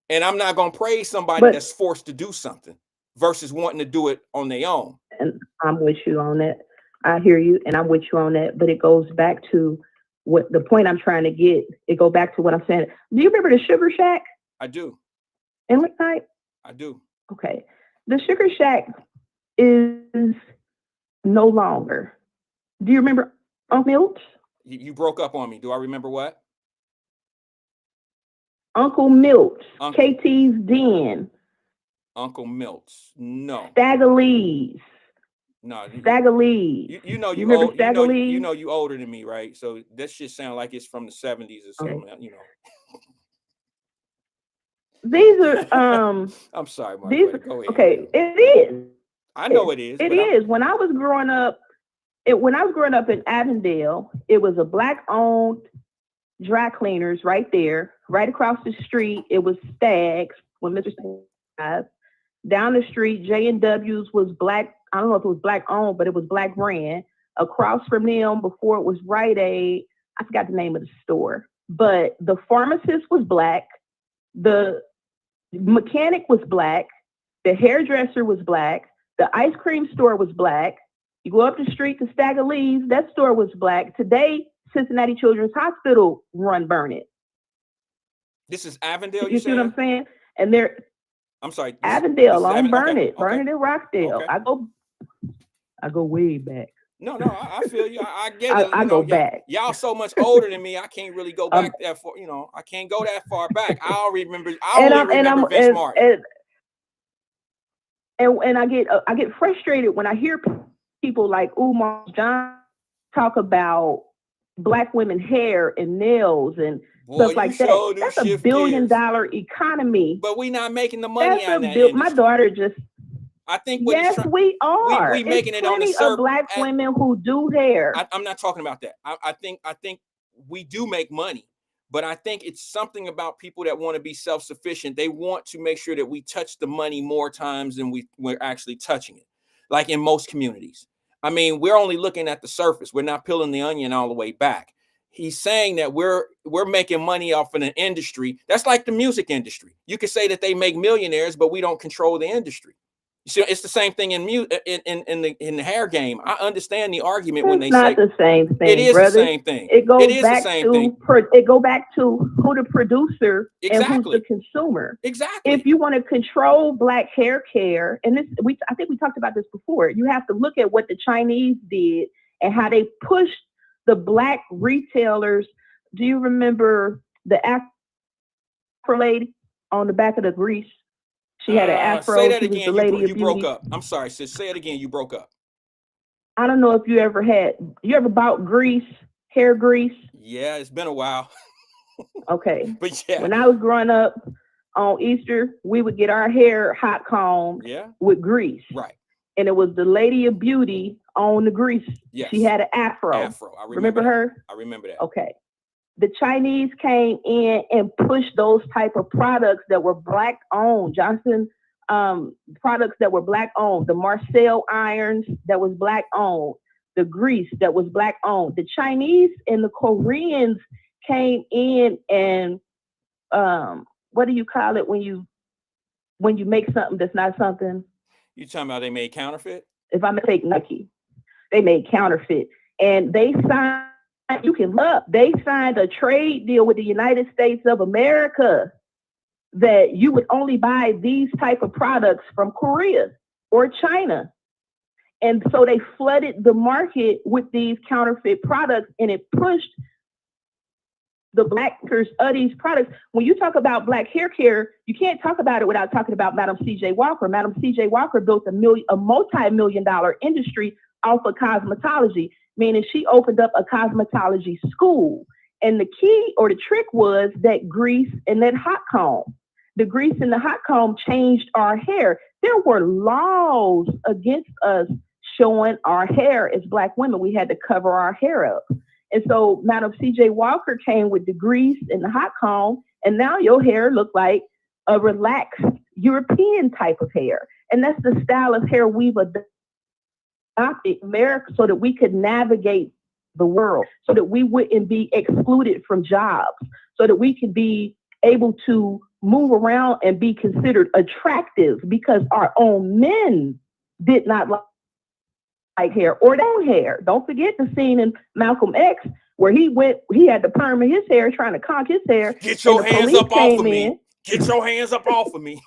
And I'm not going to praise somebody that's forced to do something versus wanting to do it on their own. And I'm with you on that. I hear you, and I'm with you on that. But it goes back to what the point I'm trying to get. It goes back to what I'm saying. Do you remember the Sugar Shack? I do. Inlet type? I do. Okay. The Sugar Shack is no longer. Do you remember Uncle Milt's? You broke up on me. Do I remember what? Uncle Milt's. Uncle. KT's Den. Uncle Milt's. No. Stagger Lee's. No. Stagger Lee's. You know you remember old. You know you older than me, right? So that shit sound like it's from the 70s or something. Okay. You know. These are I'm sorry, Mark. Go ahead. Okay, it is. I know it is. It is. When I was growing up, in Avondale, it was a black-owned dry cleaners right there. Right across the street, it was Stag's when Mr. Staggs. Down the street, J&W's was black. I don't know if it was black-owned, but it was black brand. Across from them, before it was Rite Aid, I forgot the name of the store. But the pharmacist was black. The mechanic was black. The hairdresser was black. The ice cream store was black. You go up the street to Stagger Lee's, that store was black. Today, Cincinnati Children's Hospital run burn it. This is Avondale, you see what I'm saying? And they're I'm sorry. Avondale on Burn okay, It. Burn It in Rockdale. Okay. I go way back. No, I feel you. I get it. I go back. Y'all so much older than me. I can't really go back that far. You know, I can't go that far back. I only remember Vince Martin. And I get frustrated when I hear people like Umar John talk about black women hair and nails and stuff like that. That's $1 billion economy. But we not making the money on that. My daughter just. I think yes, we are. We making it on the surface. Of black women who do hair. I'm not talking about that. I think we do make money, but I think it's something about people that want to be self-sufficient. They want to make sure that we touch the money more times than we're actually touching it. Like in most communities. I mean, we're only looking at the surface. We're not peeling the onion all the way back. He's saying that we're making money off of an industry. That's like the music industry. You could say that they make millionaires, but we don't control the industry. You see, it's the same thing in the hair game. I understand the argument when they say it's not the same thing. It is brother. the same thing. It goes back to who the producer and who's the consumer. Exactly. If you want to control black hair care, and I think we talked about this before. You have to look at what the Chinese did and how they pushed the black retailers. Do you remember the Afro lady on the back of the grease? She had an afro. Say that again. You broke up. I'm sorry, sis. Say it again. You broke up. I don't know if you ever bought grease, hair grease? Yeah, it's been a while. Okay. But yeah. When I was growing up on Easter, we would get our hair hot combed with grease. Right. And it was the Lady of Beauty on the grease. Yes. She had an afro. I remember her? I remember that. Okay. The Chinese came in and pushed those type of products that were black owned. Johnson products that were black owned. The Marcel irons that was black owned. The grease that was black owned. The Chinese and the Koreans came in and what do you call it when you make something that's not something? You talking about they made counterfeit? If I'm fake Nike, they made counterfeit, and they signed. You can look. They signed a trade deal with the United States of America that you would only buy these type of products from Korea or China. And so they flooded the market with these counterfeit products, and it pushed the blackers of these products. When you talk about black hair care, you can't talk about it without talking about Madam C.J. Walker. Madam C.J. Walker built a multi-million-dollar industry off of cosmetology, meaning she opened up a cosmetology school. And the key or the trick was that grease and that hot comb. The grease and the hot comb changed our hair. There were laws against us showing our hair as black women. We had to cover our hair up. And so Madam C.J. Walker came with the grease and the hot comb, and now your hair looked like a relaxed European type of hair. And that's the style of hair we've adopted in America so that we could navigate the world, so that we wouldn't be excluded from jobs, so that we could be able to move around and be considered attractive because our own men did not like hair or their own hair. Don't forget the scene in Malcolm X where he had to perm his hair trying to conk his hair. Get your hands up off of me. Get your hands up off of me.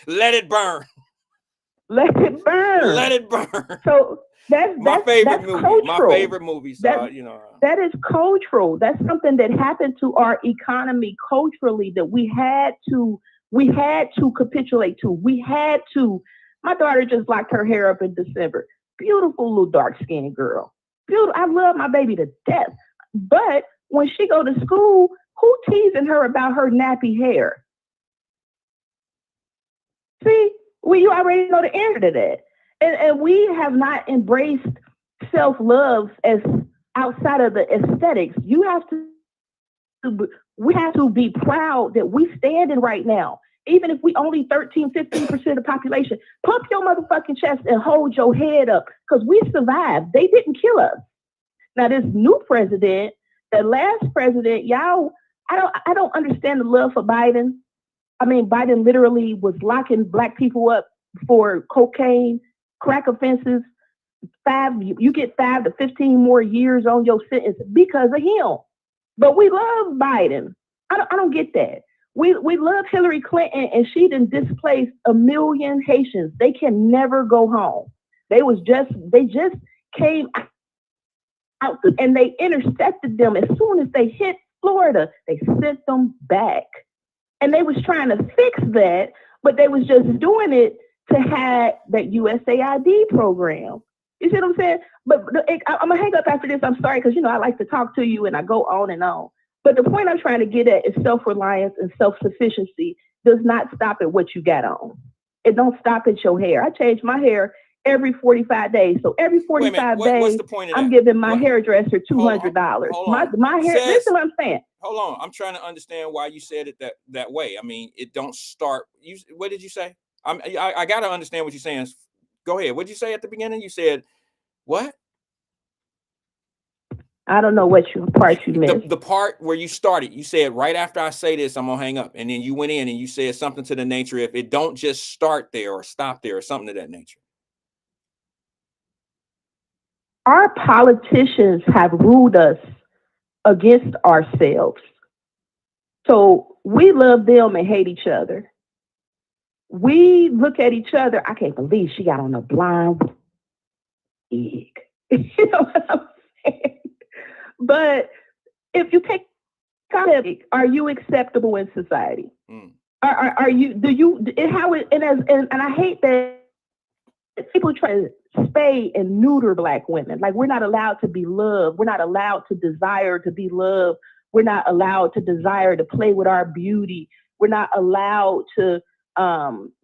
Let it burn. Let it burn. Let it burn. So that's my favorite that's movie. cultural. My favorite movies. That is cultural. That's something that happened to our economy culturally that we had to capitulate to. We had to. My daughter just locked her hair up in December. Beautiful little dark-skinned girl. Beautiful. I love my baby to death. But when she go to school, who teasing her about her nappy hair? See, you already know the answer to that. And we have not embraced self-love as outside of the aesthetics. We have to be proud that we standing right now. Even if we only 13, 15% of the population, pump your motherfucking chest and hold your head up because we survived. They didn't kill us. Now this new president, the last president, y'all, I don't understand the love for Biden. I mean, Biden literally was locking black people up for cocaine, crack offenses. You get 5 to 15 more years on your sentence because of him. But we love Biden. I don't get that. We love Hillary Clinton, and she done displaced 1 million Haitians. They can never go home. They just came out and they intercepted them as soon as they hit Florida. They sent them back, and they was trying to fix that, but they was just doing it to have that USAID program. You see what I'm saying? But I'm gonna hang up after this. I'm sorry, because I like to talk to you and I go on and on. But the point I'm trying to get at is self-reliance and self-sufficiency does not stop at what you got on. It don't stop at your hair. I change my hair every 45 days. So every 45 days, what's the point of I'm that? giving my hairdresser $200. My hair, listen what I'm saying. Hold on. I'm trying to understand why you said it that way. I mean, it don't start. What did you say? I got to understand what you're saying. Go ahead. What did you say at the beginning? You said what? I don't know what part you missed. The part where you started, you said right after I say this, I'm gonna hang up, and then you went in and you said something to the nature if it don't just start there or stop there or something of that nature. Our politicians have ruled us against ourselves. So we love them and hate each other. We look at each other. I can't believe she got on a blind wig. You know what I'm saying? But if you take comment, are you acceptable in society? Are you? Do you? And I hate that people try to spay and neuter black women. Like, we're not allowed to be loved. We're not allowed to desire to be loved. We're not allowed to desire to play with our beauty. We're not allowed to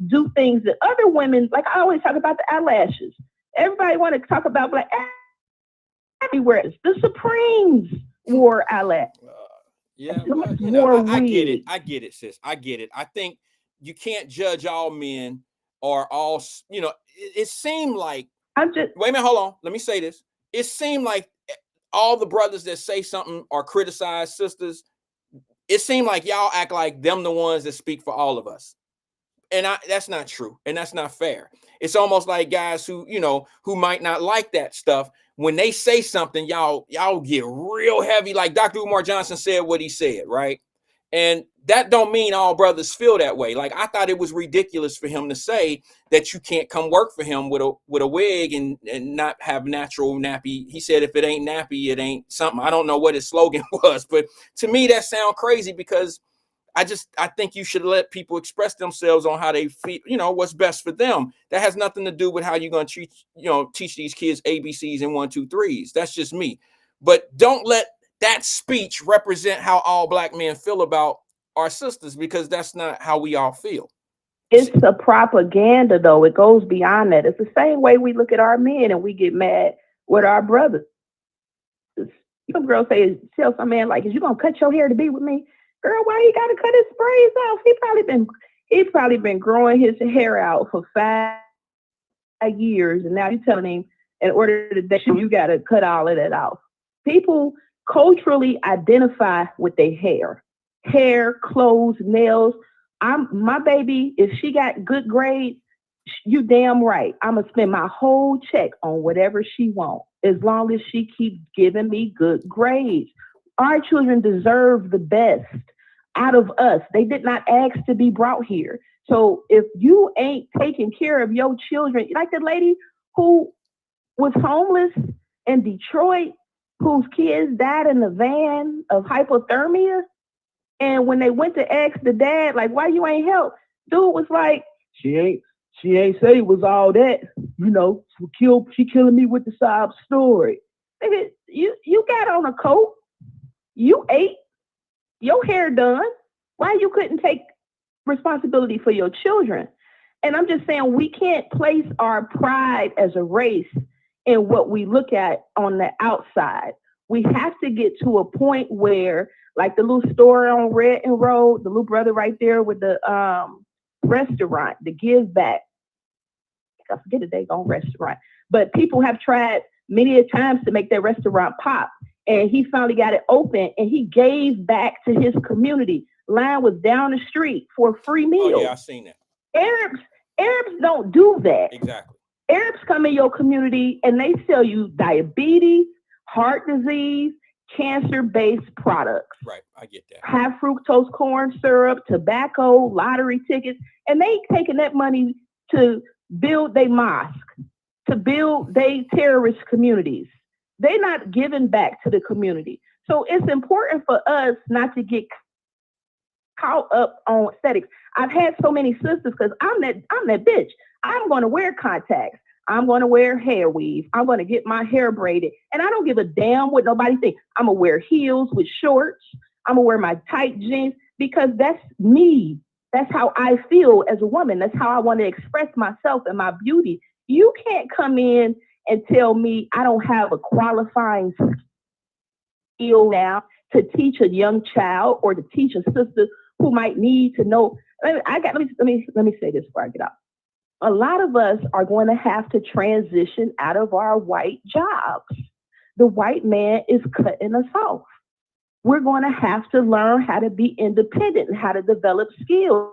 do things that other women, like I always talk about the eyelashes. Everybody want to talk about black everywhere. The Supremes wore eyelashes. I get it, sis. I get it. I think you can't judge all men or all, it seemed like, wait a minute, hold on. Let me say this. It seemed like all the brothers that say something or criticize sisters, it seemed like y'all act like them the ones that speak for all of us. And that's not true. And that's not fair. It's almost like guys who might not like that stuff. When they say something, y'all get real heavy. Like Dr. Umar Johnson said what he said, right? And that don't mean all brothers feel that way. Like, I thought it was ridiculous for him to say that you can't come work for him with a wig and not have natural nappy. He said, if it ain't nappy, it ain't something. I don't know what his slogan was, but to me, that sounds crazy because I think you should let people express themselves on how they feel, what's best for them. That has nothing to do with how you're going to teach these kids ABCs and 1, 2, 3s. That's just me. But don't let that speech represent how all black men feel about our sisters, because that's not how we all feel. It's a propaganda, though. It goes beyond that. It's the same way we look at our men and we get mad with our brothers. Some girls tell some man, like, is you going to cut your hair to be with me? Girl, why you got to cut his braids off? He's probably been growing his hair out for 5 years, and now you're telling him in order to date you got to cut all of that off. People culturally identify with their hair, clothes, nails. My baby, if she got good grades, you damn right. I'm gonna spend my whole check on whatever she wants, as long as she keeps giving me good grades. Our children deserve the best. out of us. They did not ask to be brought here. So if you ain't taking care of your children, like the lady who was homeless in Detroit, whose kids died in the van of hypothermia, and when they went to ask the dad, like, why you ain't help? Dude was like, she ain't say it was all that, she killing me with the sob story. Nigga, you got on a coat, you ate, your hair done. Why you couldn't take responsibility for your children? And I'm just saying, we can't place our pride as a race in what we look at on the outside. We have to get to a point where, like the little store on Redden Road, the little brother right there with the restaurant, the Give Back. I forget the daggone restaurant, but people have tried many a times to make that restaurant pop, and he finally got it open, and he gave back to his community. Line was down the street for a free meal. Oh yeah, I seen that. Arabs don't do that. Exactly. Arabs come in your community and they sell you diabetes, heart disease, cancer-based products. Right, I get that. High fructose corn syrup, tobacco, lottery tickets, and they taking that money to build their mosque, to build their terrorist communities. They're not giving back to the community. So it's important for us not to get caught up on aesthetics. I've had so many sisters because I'm that bitch. I'm going to wear contacts. I'm going to wear hair weave. I'm going to get my hair braided. And I don't give a damn what nobody thinks. I'm going to wear heels with shorts. I'm going to wear my tight jeans because that's me. That's how I feel as a woman. That's how I want to express myself and my beauty. You can't come in and tell me I don't have a qualifying skill now to teach a young child or to teach a sister who might need to know. Let me say this before I get out. A lot of us are going to have to transition out of our white jobs. The white man is cutting us off. We're going to have to learn how to be independent and how to develop skills.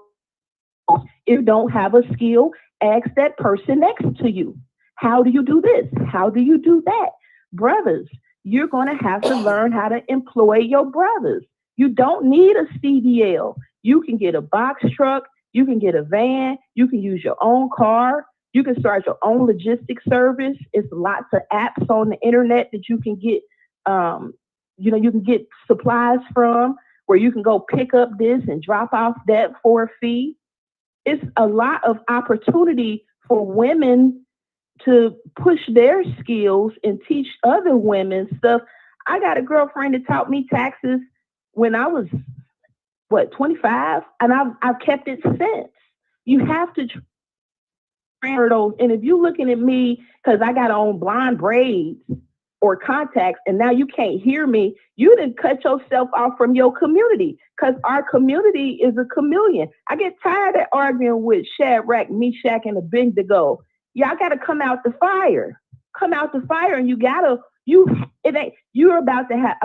If you don't have a skill, ask that person next to you. How do you do this? How do you do that? Brothers, you're going to have to learn how to employ your brothers. You don't need a CDL. You can get a box truck. You can get a van. You can use your own car. You can start your own logistics service. It's lots of apps on the internet that you can get, you can get supplies from, where you can go pick up this and drop off that for a fee. It's a lot of opportunity for women to push their skills and teach other women stuff. I got a girlfriend that taught me taxes when I was 25, and I've kept it since. You have to transfer those. And if you're looking at me because I got on blonde braids or contacts, and now you can't hear me, you didn't cut yourself off from your community, because our community is a chameleon. I get tired of arguing with Shadrach, Meshach, and Abednego. Y'all got to come out the fire. Come out the fire, and you're about to have.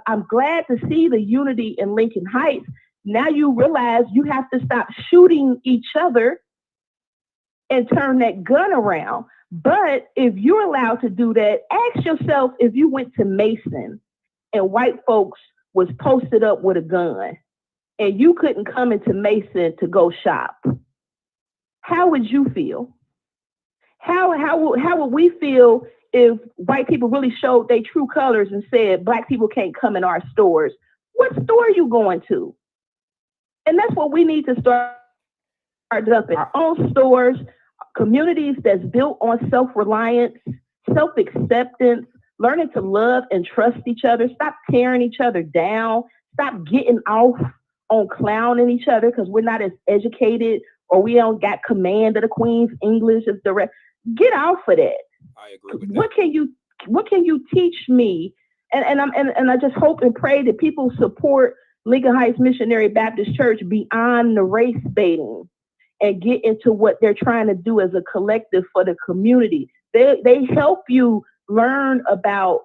I'm glad to see the unity in Lincoln Heights. Now you realize you have to stop shooting each other and turn that gun around. But if you're allowed to do that, ask yourself if you went to Mason and white folks was posted up with a gun and you couldn't come into Mason to go shop. How would you feel? How would we feel if white people really showed their true colors and said black people can't come in our stores? What store are you going to? And that's what we need to start dumping. Our own stores, communities that's built on self-reliance, self-acceptance, learning to love and trust each other. Stop tearing each other down. Stop getting off on clowning each other because we're not as educated or we don't got command of the Queen's English as the rest. Get off of that. I agree with that. What can you teach me? And I just hope and pray that people support Lincoln Heights Missionary Baptist Church beyond the race baiting and get into what they're trying to do as a collective for the community. They help you learn about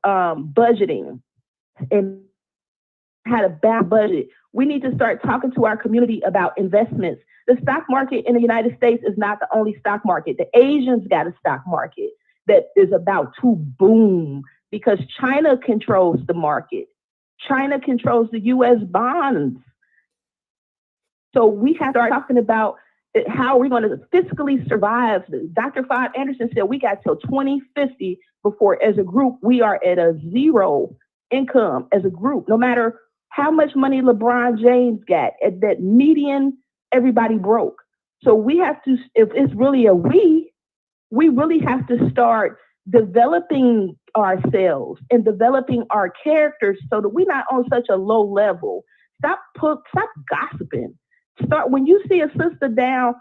budgeting and how to balance budget. We need to start talking to our community about investments. The stock market in the United States is not the only stock market. The Asians got a stock market that is about to boom because China controls the market. China controls the U.S. bonds So we have to start talking about how we're going to fiscally survive. Dr. Fod Anderson said we got till 2050 before, as a group, we are at a zero income as a group. No matter how much money LeBron James got, at that median, everybody broke. So we have to, if it's really a we really have to start developing ourselves and developing our characters so that we're not on such a low level. Stop gossiping. Start when you see a sister down,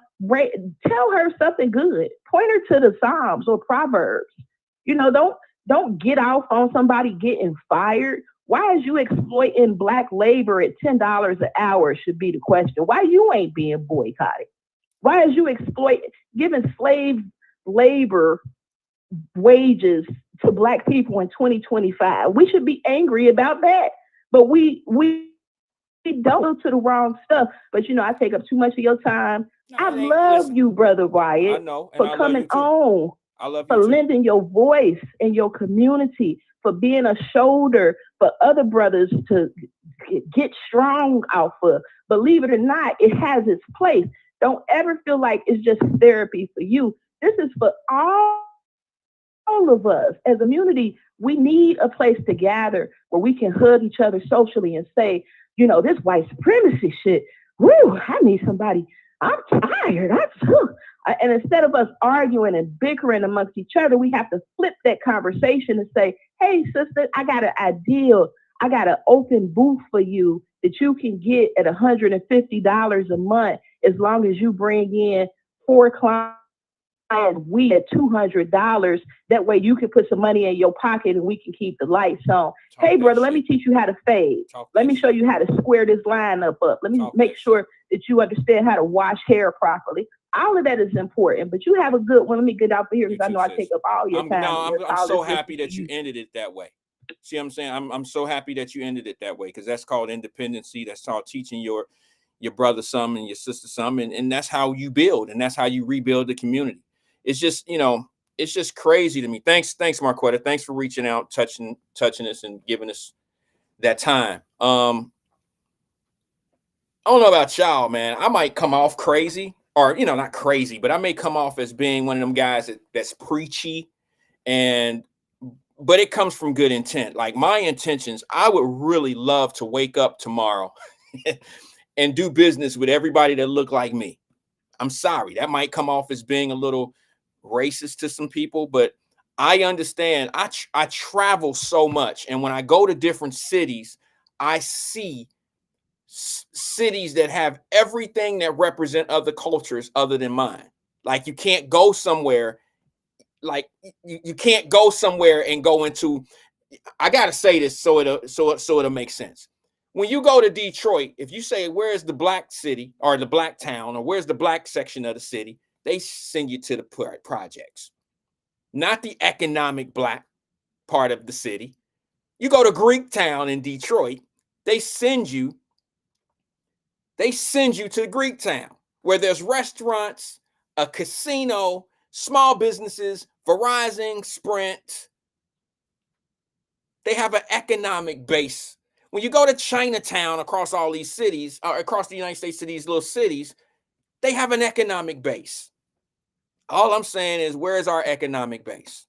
tell her something good. Point her to the Psalms or Proverbs. You know, don't get off on somebody getting fired. Why is you exploiting Black labor at $10 an hour should be the question. Why you ain't being boycotted? Why is you giving slave labor wages to Black people in 2025? We should be angry about that. But we don't go to the wrong stuff. But you know, I take up too much of your time. I love you, Brother Wyatt, I know, for coming on. I love you for lending your voice in your community, for being a shoulder for other brothers to get strong off of. Believe it or not, it has its place. Don't ever feel like it's just therapy for you. This is for all of us. As a community, we need a place to gather where we can hug each other socially and say, you know, this white supremacy shit, whoo, I need somebody. I'm tired. And instead of us arguing and bickering amongst each other, we have to flip that conversation and say, hey, sister, I got an ideal. I got an open booth for you that you can get at $150 a month as long as you bring in 4 clients. We at $200. That way you can put some money in your pocket and we can keep the lights on. Hey, brother, let me teach you how to fade. Let me show you how to square this line up. Let me make sure that you understand how to wash hair properly. All of that is important, but you have a good one. Let me get out here because I know I take up all your time. I'm so happy that you ended it that way. See what I'm saying? I'm so happy that you ended it that way, because that's called independency. That's called teaching your brother some and your sister some, and that's how you build, and that's how you rebuild the community. It's just, you know, it's just crazy to me. Thanks, Marquetta. Thanks for reaching out, touching us, and giving us that time. I don't know about y'all, man. I might come off crazy, or, you know, not crazy, but I may come off as being one of them guys that's preachy, but it comes from good intent. Like, my intentions, I would really love to wake up tomorrow and do business with everybody that look like me. I'm sorry, that might come off as being a little racist to some people, but I understand. I travel so much, and when I go to different cities, I see cities that have everything that represent other cultures other than mine. Like, you can't go somewhere, like you can't go somewhere and go into. I gotta say this so it'll make sense. When you go to Detroit, if you say, where's the Black city or the Black town, or where's the Black section of the city, they send you to the projects, not the economic Black part of the city. You go to Greek town in Detroit, they send you to Greek town, where there's restaurants, a casino, small businesses, Verizon, Sprint. They have an economic base. When you go to Chinatown, across all these cities, across the United States, to these little cities, they have an economic base. All I'm saying is, where is our economic base?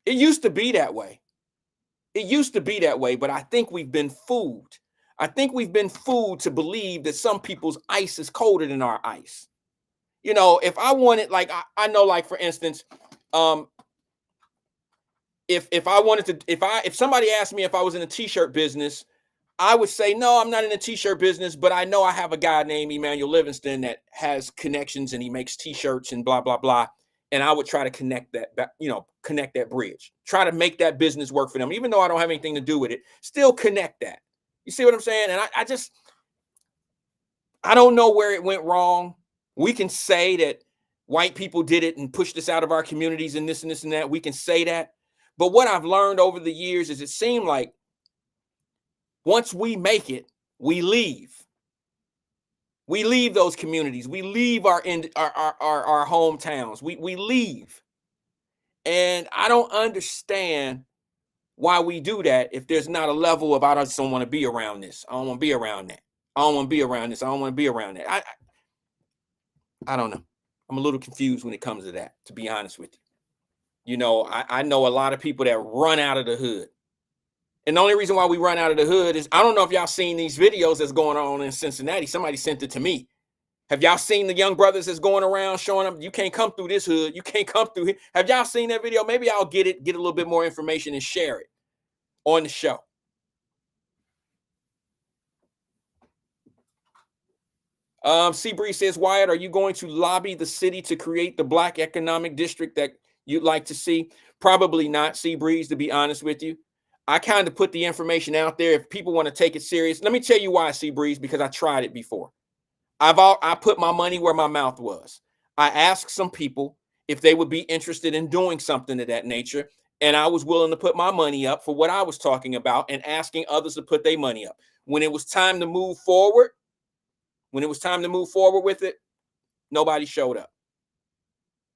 It used to be that way. But I think we've been fooled. I think we've been fooled to believe that some people's ice is colder than our ice. You know, if I wanted, like, I know, like, for instance, if I wanted to, if somebody asked me if I was in a t-shirt business, I would say, no, I'm not in the t-shirt business, but I know I have a guy named Emmanuel Livingston that has connections and he makes t-shirts and blah, blah, blah. And I would try to connect that bridge, try to make that business work for them. Even though I don't have anything to do with it, still connect that. You see what I'm saying? And I don't know where it went wrong. We can say that white people did it and pushed us out of our communities and this and this and that. We can say that. But what I've learned over the years is, it seemed like once we make it, we leave. We leave those communities. We leave our hometowns. We leave. And I don't understand why we do that if there's not a level of, I just don't want to be around this. I don't want to be around that. I don't want to be around this. I don't want to be around that. I don't know. I'm a little confused when it comes to that, to be honest with you. You know, I know a lot of people that run out of the hood. And the only reason why we run out of the hood is, I don't know if y'all seen these videos that's going on in Cincinnati. Somebody sent it to me. Have y'all seen the young brothers that's going around showing them, you can't come through this hood, you can't come through here? Have y'all seen that video? Maybe I'll get a little bit more information and share it on the show. Seabree says, Wyatt, are you going to lobby the city to create the Black economic district that you'd like to see? Probably not, Seabreeze, to be honest with you. I kind of put the information out there. If people want to take it serious, let me tell you why, Seabreeze, because I tried it before. I put my money where my mouth was. I asked some people if they would be interested in doing something of that nature, and I was willing to put my money up for what I was talking about and asking others to put their money up. When it was time to move forward, with it, nobody showed up.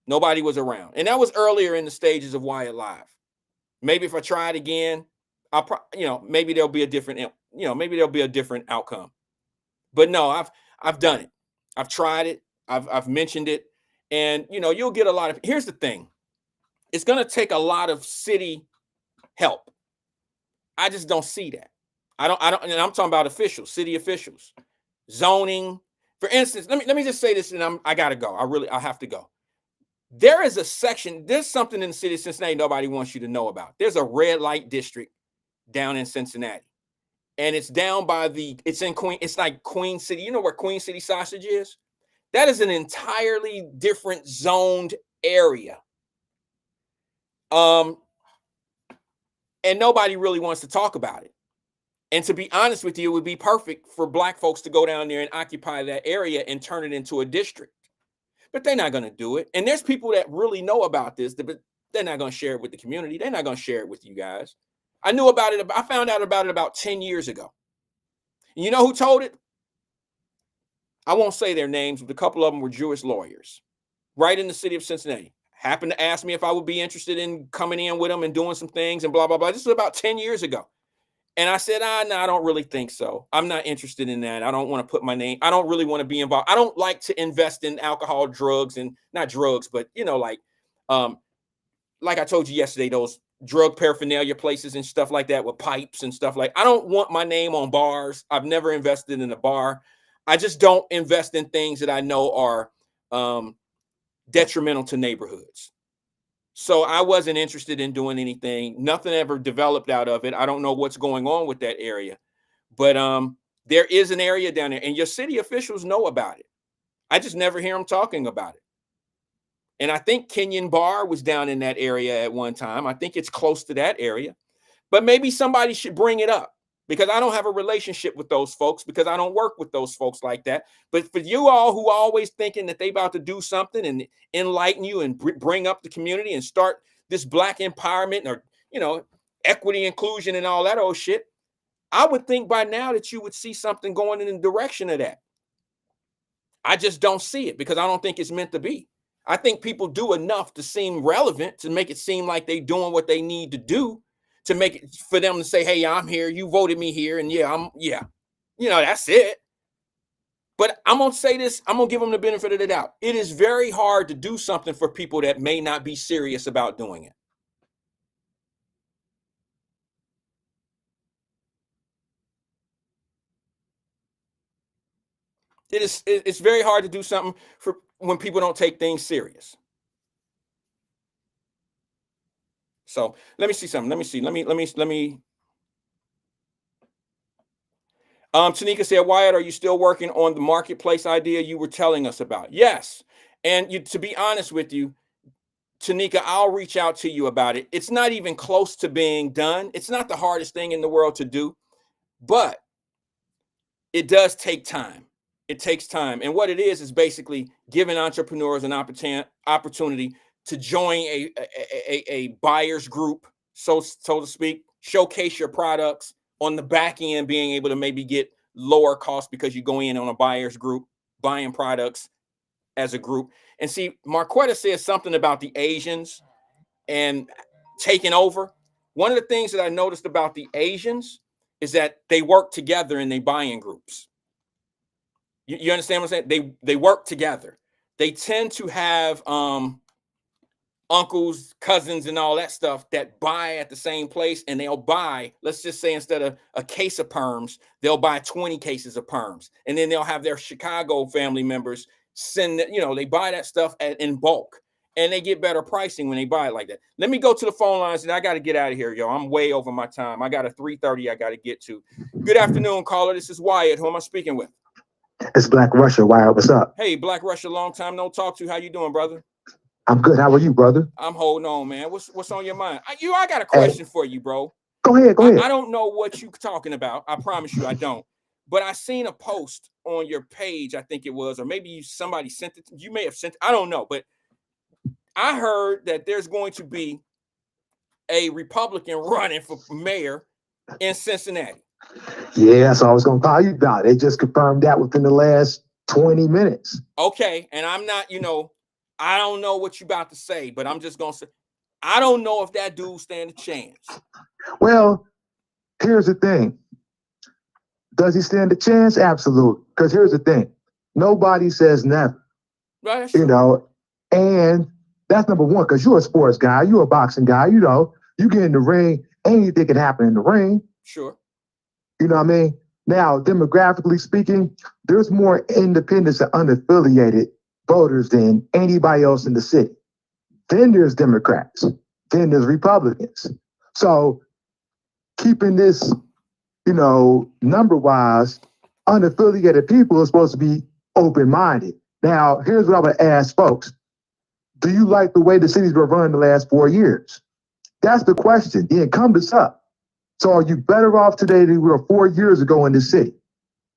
Nobody was around. And that was earlier in the stages of Wyatt Live. Maybe if I try it again, maybe there'll be a different, outcome. But no, I've done it. I've tried it. I've mentioned it. And, you'll get a lot of, here's the thing. It's going to take a lot of city help. I just don't see that. I don't, and I'm talking about officials, city officials, zoning. For instance, let me just say this, and I got to go. I have to go. There is a section, there's something in the city of Cincinnati nobody wants you to know about. There's a red light district down in Cincinnati. And it's down by it's like Queen City. You know where Queen City Sausage is? That is an entirely different zoned area. And nobody really wants to talk about it. And to be honest with you, it would be perfect for Black folks to go down there and occupy that area and turn it into a district. But they're not going to do it. And there's people that really know about this, but they're not going to share it with the community. They're not going to share it with you guys. I knew about it. I found out about it about 10 years ago. And you know who told it? I won't say their names, but a couple of them were Jewish lawyers right in the city of Cincinnati. Happened to ask me if I would be interested in coming in with them and doing some things and blah, blah, blah. This was about 10 years ago. And I said, no, I don't really think so. I'm not interested in that. I don't want to put my name. I don't really want to be involved. I don't like to invest in alcohol, drugs, and not drugs, but, like I told you yesterday, those drug paraphernalia places and stuff like that with pipes and stuff I don't want my name on bars. I've never invested in a bar. I just don't invest in things that I know are detrimental to neighborhoods. So I wasn't interested in doing anything. Nothing ever developed out of it. I don't know what's going on with that area. But there is an area down there, and your city officials know about it. I just never hear them talking about it. And I think Kenyon Bar was down in that area at one time. I think it's close to that area. But maybe somebody should bring it up, because I don't have a relationship with those folks, because I don't work with those folks like that. But for you all who are always thinking that they about to do something and enlighten you and bring up the community and start this Black empowerment or, equity, inclusion and all that old shit, I would think by now that you would see something going in the direction of that. I just don't see it, because I don't think it's meant to be. I think people do enough to seem relevant, to make it seem like they're doing what they need to do, to make it for them to say, hey, I'm here. You voted me here. And that's it. But I'm going to say this. I'm going to give them the benefit of the doubt. It is very hard to do something for people that may not be serious about doing it. It's very hard to do something for when people don't take things serious. So let me see something. Let me see. Let me. Tanika said, Wyatt, are you still working on the marketplace idea you were telling us about? Yes. And to be honest with you, Tanika, I'll reach out to you about it. It's not even close to being done. It's not the hardest thing in the world to do, but it does take time. It takes time. And what it is basically giving entrepreneurs an opportunity to join a buyer's group, so to speak, showcase your products on the back end, being able to maybe get lower costs because you go in on a buyer's group, buying products as a group. And see, Marquetta says something about the Asians and taking over. One of the things that I noticed about the Asians is that they work together and they buy in groups. You understand what I'm saying? They work together. They tend to have uncles, cousins, and all that stuff that buy at the same place, and they'll buy, let's just say, instead of a case of perms, they'll buy 20 cases of perms, and then they'll have their Chicago family members send that, they buy that stuff in bulk, and they get better pricing when they buy it like that. Let me go to the phone lines, and I got to get out of here, yo. I'm way over my time. I got a 3:30 I got to get to. Good afternoon, caller. This is Wyatt. Who am I speaking with? It's Black Russia. Wyatt, what's up? Hey, Black Russia, long time no talk to. How you doing, brother? I'm good. How are you, brother? I'm holding on, man. What's on your mind? I got a question for you, bro. Go ahead. I don't know what you talking about. I promise you I don't. But I seen a post on your page, I think it was, or maybe somebody sent it. You may have sent it. I don't know. But I heard that there's going to be a Republican running for mayor in Cincinnati. Yeah, that's all I was going to call you about. They just confirmed that within the last 20 minutes. Okay. And I'm not, I don't know what you about to say, but I'm just going to say, I don't know if that dude stand a chance. Well, here's the thing. Does he stand a chance? Absolutely. Because here's the thing. Nobody says never. Right, and that's number one, because you're a sports guy. You're a boxing guy. You get in the ring, anything can happen in the ring. Sure. You know what I mean? Now, demographically speaking, there's more independents and unaffiliated voters than anybody else in the city. Then there's Democrats. Then there's Republicans. So keeping this, number-wise, unaffiliated people are supposed to be open-minded. Now, here's what I would ask folks. Do you like the way the city's been run the last 4 years? That's the question. The incumbent's up. So are you better off today than you were 4 years ago in this city?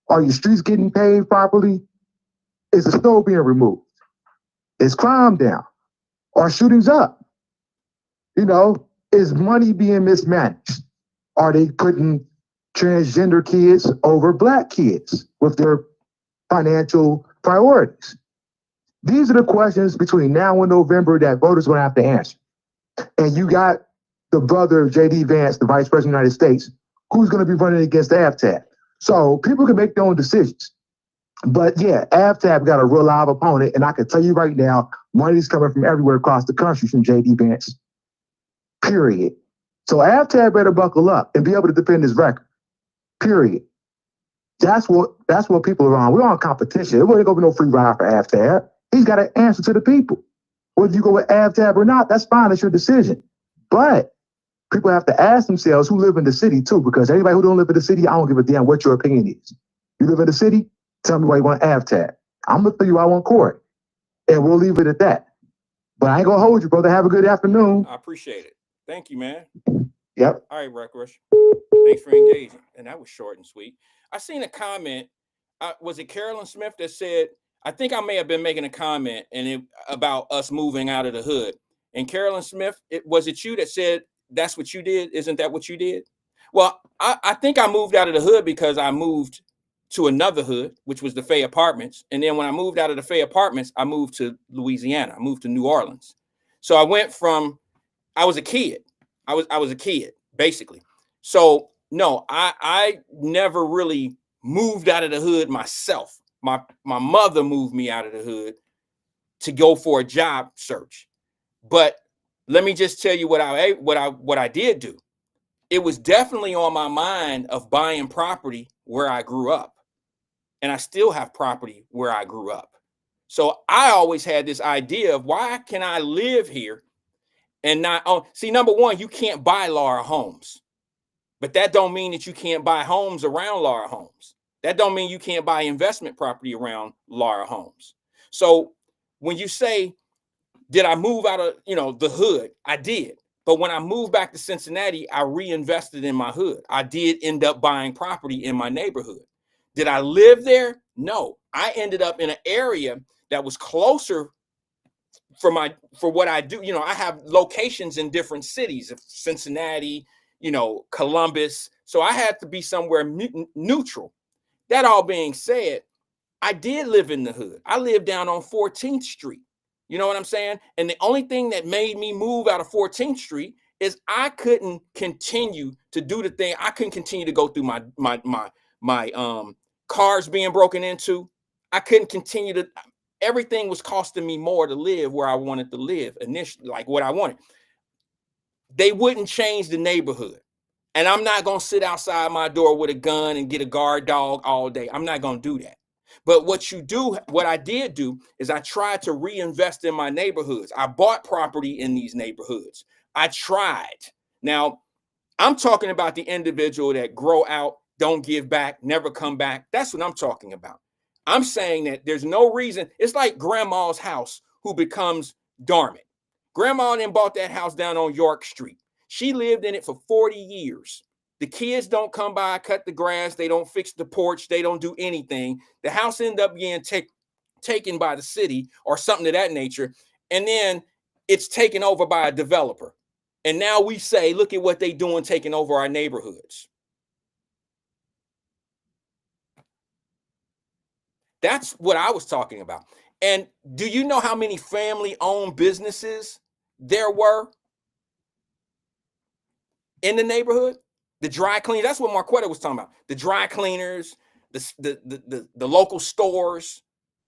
Are your streets getting paved properly? Is the snow being removed? Is crime down? Are shootings up? Is money being mismanaged? Are they putting transgender kids over Black kids with their financial priorities? These are the questions between now and November that voters are going to have to answer. And you got the brother of J.D. Vance, the Vice President of the United States, who's going to be running against AFTAB. So people can make their own decisions. But yeah, AFTAB got a real live opponent, and I can tell you right now, money's coming from everywhere across the country from J.D. Vance, period. So AFTAB better buckle up and be able to defend his record, period. That's what people are on. We're on competition. There wasn't going to be no free ride for AFTAB. He's got to answer to the people. Whether you go with AFTAB or not, that's fine. It's your decision. But people have to ask themselves who live in the city too, because anybody who don't live in the city, I don't give a damn what your opinion is. You live in the city, tell me why you want AFTAB. I'm going to tell you I want Corey. And we'll leave it at that. But I ain't going to hold you, brother. Have a good afternoon. I appreciate it. Thank you, man. Yep. All right, Rush. Thanks for engaging. And that was short and sweet. I seen a comment. Was it Carolyn Smith that said, I think I may have been making a comment about us moving out of the hood. And Carolyn Smith, was it you that said, that's what you did? Isn't that what you did? Well, I think I moved out of the hood because I moved to another hood, which was the Fay Apartments. And then when I moved out of the Fay Apartments, I moved to Louisiana. I moved to New Orleans. So I went from, I was a kid. I was a kid, basically. So no, I never really moved out of the hood myself. My mother moved me out of the hood to go for a job search. But let me just tell you what I did do. It was definitely on my mind of buying property where I grew up. And I still have property where I grew up. So I always had this idea of why can I live here and not see, number one, you can't buy Laura homes. But that don't mean that you can't buy homes around Laura homes. That don't mean you can't buy investment property around Laura homes. So when you say, did I move out of, the hood? I did. But when I moved back to Cincinnati, I reinvested in my hood. I did end up buying property in my neighborhood. Did I live there? No. I ended up in an area that was closer for what I do. I have locations in different cities, Cincinnati, Columbus. So I had to be somewhere neutral. That all being said, I did live in the hood. I lived down on 14th Street. You know what I'm saying? And the only thing that made me move out of 14th Street is I couldn't continue to do the thing. I couldn't continue to go through my cars being broken into. I couldn't continue to, everything was costing me more to live where I wanted to live initially, like what I wanted. They wouldn't change the neighborhood. And I'm not going to sit outside my door with a gun and get a guard dog all day. I'm not going to do that. But what I did do is I tried to reinvest in my neighborhoods. I bought property in these neighborhoods. I tried. Now, I'm talking about the individual that grow out, don't give back, never come back. That's what I'm talking about. I'm saying that there's no reason. It's like grandma's house who becomes dormant. Grandma then bought that house down on York Street. She lived in it for 40 years. The kids don't come by, cut the grass. They don't fix the porch. They don't do anything. The house ended up getting taken by the city or something of that nature. And then it's taken over by a developer. And now we say, look at what they're doing, taking over our neighborhoods. That's what I was talking about. And do you know how many family-owned businesses there were in the neighborhood? The dry cleaners, that's what Marquetta was talking about. The dry cleaners, the local stores,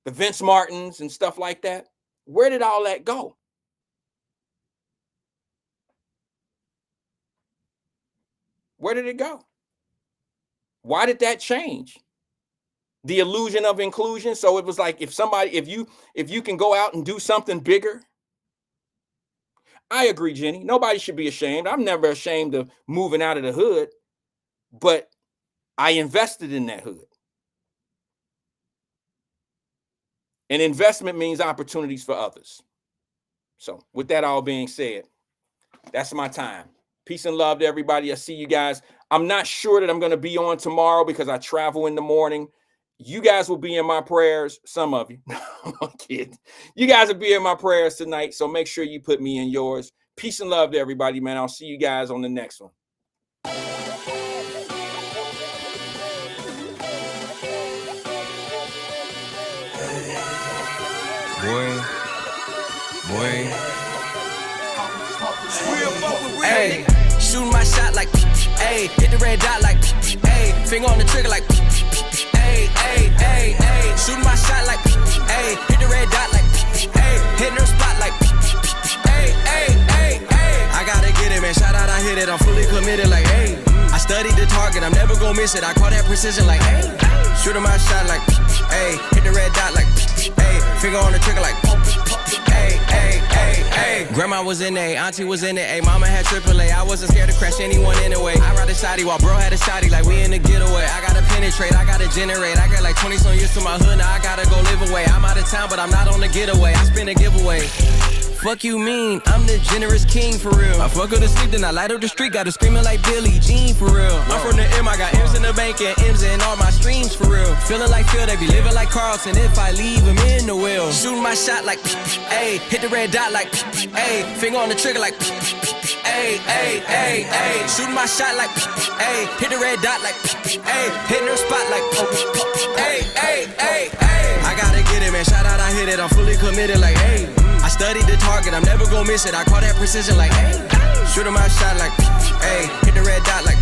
the Vince Martins and stuff like that. Where did all that go? Where did it go? Why did that change? The illusion of inclusion. So it was like if you can go out and do something bigger. I agree, Jenny. Nobody should be ashamed. I'm never ashamed of moving out of the hood, but I invested in that hood. And investment means opportunities for others. So with that all being said, that's my time. Peace and love to everybody. I see you guys. I'm not sure that I'm going to be on tomorrow because I travel in the morning. You guys will be in my prayers. Some of you. I'm kidding. You guys will be in my prayers tonight. So make sure you put me in yours. Peace and love to everybody, man. I'll see you guys on the next one. Boy. Hey, shooting my shot like, hey, hit the red dot like, hey, finger on the trigger like, hey, shooting my shot like, hey, hit the red dot like, hey, hitting her spot like, hey, I gotta get it, man, shout out, I hit it, I'm fully committed like, hey, I studied the target, I'm never gonna miss it, I call that precision like, hey, shooting my shot like, hey, hit the red dot like, hey, finger on the trigger like, hey. Grandma was in A, auntie was in it, mama had AAA. I wasn't scared to crash anyone anyway. I ride a shotty while bro had a shotty, like we in the getaway. I gotta penetrate, I gotta generate. I got like 20 some years to my hood, now I gotta go live away. I'm out of town, but I'm not on the getaway. I spin a giveaway. Fuck you mean, I'm the generous king for real. I fuck her to sleep, then I light up the street, got her screaming like Billie Jean for real. I'm from the M, I got M's in the bank and M's in all my streams for real. Feeling like Phil, they be living like Carlton if I leave him in the wheel. Shooting my shot like, ayy, hit the red dot like, ayy, finger on the trigger like, ayy, shooting my shot like, ayy, hit the red dot like, ayy, hitting her spot like, ayy, I gotta get it, man, shout out, I hit it, I'm fully committed like, ayy. I studied the target, I'm never gonna miss it. I call that precision like, hey, shooting my shot like, hey, hit the red dot like,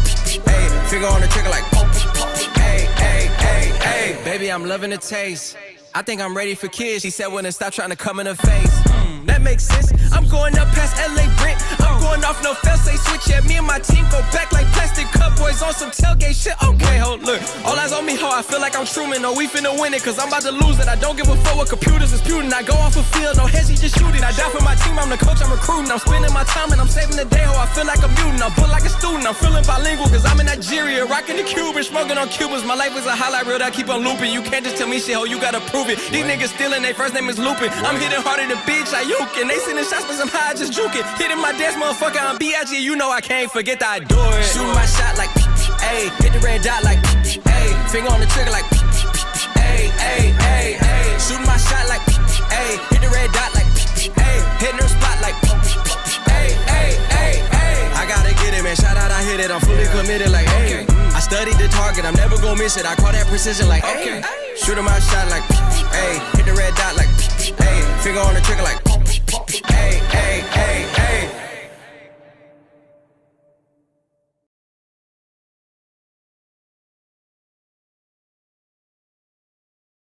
hey, finger on the trigger like, hey, baby, I'm loving the taste. I think I'm ready for kids. She said when it stop trying to come in her face. That makes sense. I'm going up past LA Brent. I'm going off no fail, say switch. Yeah, me and my team go back like plastic cup boys on some tailgate shit. Okay, hold, look. All eyes on me, ho. I feel like I'm Truman. No, we finna win it, cause I'm about to lose it. I don't give a fuck what computers is disputing. I go off a field, no heads, he just shooting. I die for my team, I'm the coach, I'm recruiting. I'm spending my time and I'm saving the day, ho. I feel like a mutant. I'm put like a student. I'm feeling bilingual, cause I'm in Nigeria. Rocking the Cuban, smoking on Cubans. My life is a highlight reel that I keep on looping. You can't just tell me shit, ho. You gotta prove it. These niggas stealing, their first name is Lupin. I'm hitting harder than bitch, I uke. And they sending shots, but I'm high, just juke it. Hitting my dance, motherfucker, I'm B.I.G. You know I can't forget that I do it. Shooting my shot like, ayy, hit the red dot like, ayy, finger on the trigger like, ayy, shooting my shot like, ayy, hit the red dot like, ayy, hitting her spot like, ayy, I gotta get it, man, shout out, I hit it, I'm fully committed like, ayy, I studied the target, I'm never gonna miss it, I call that precision like, ayy, shooting my shot like, ayy, hit the red dot like, ayy, finger on the trigger like, ayy.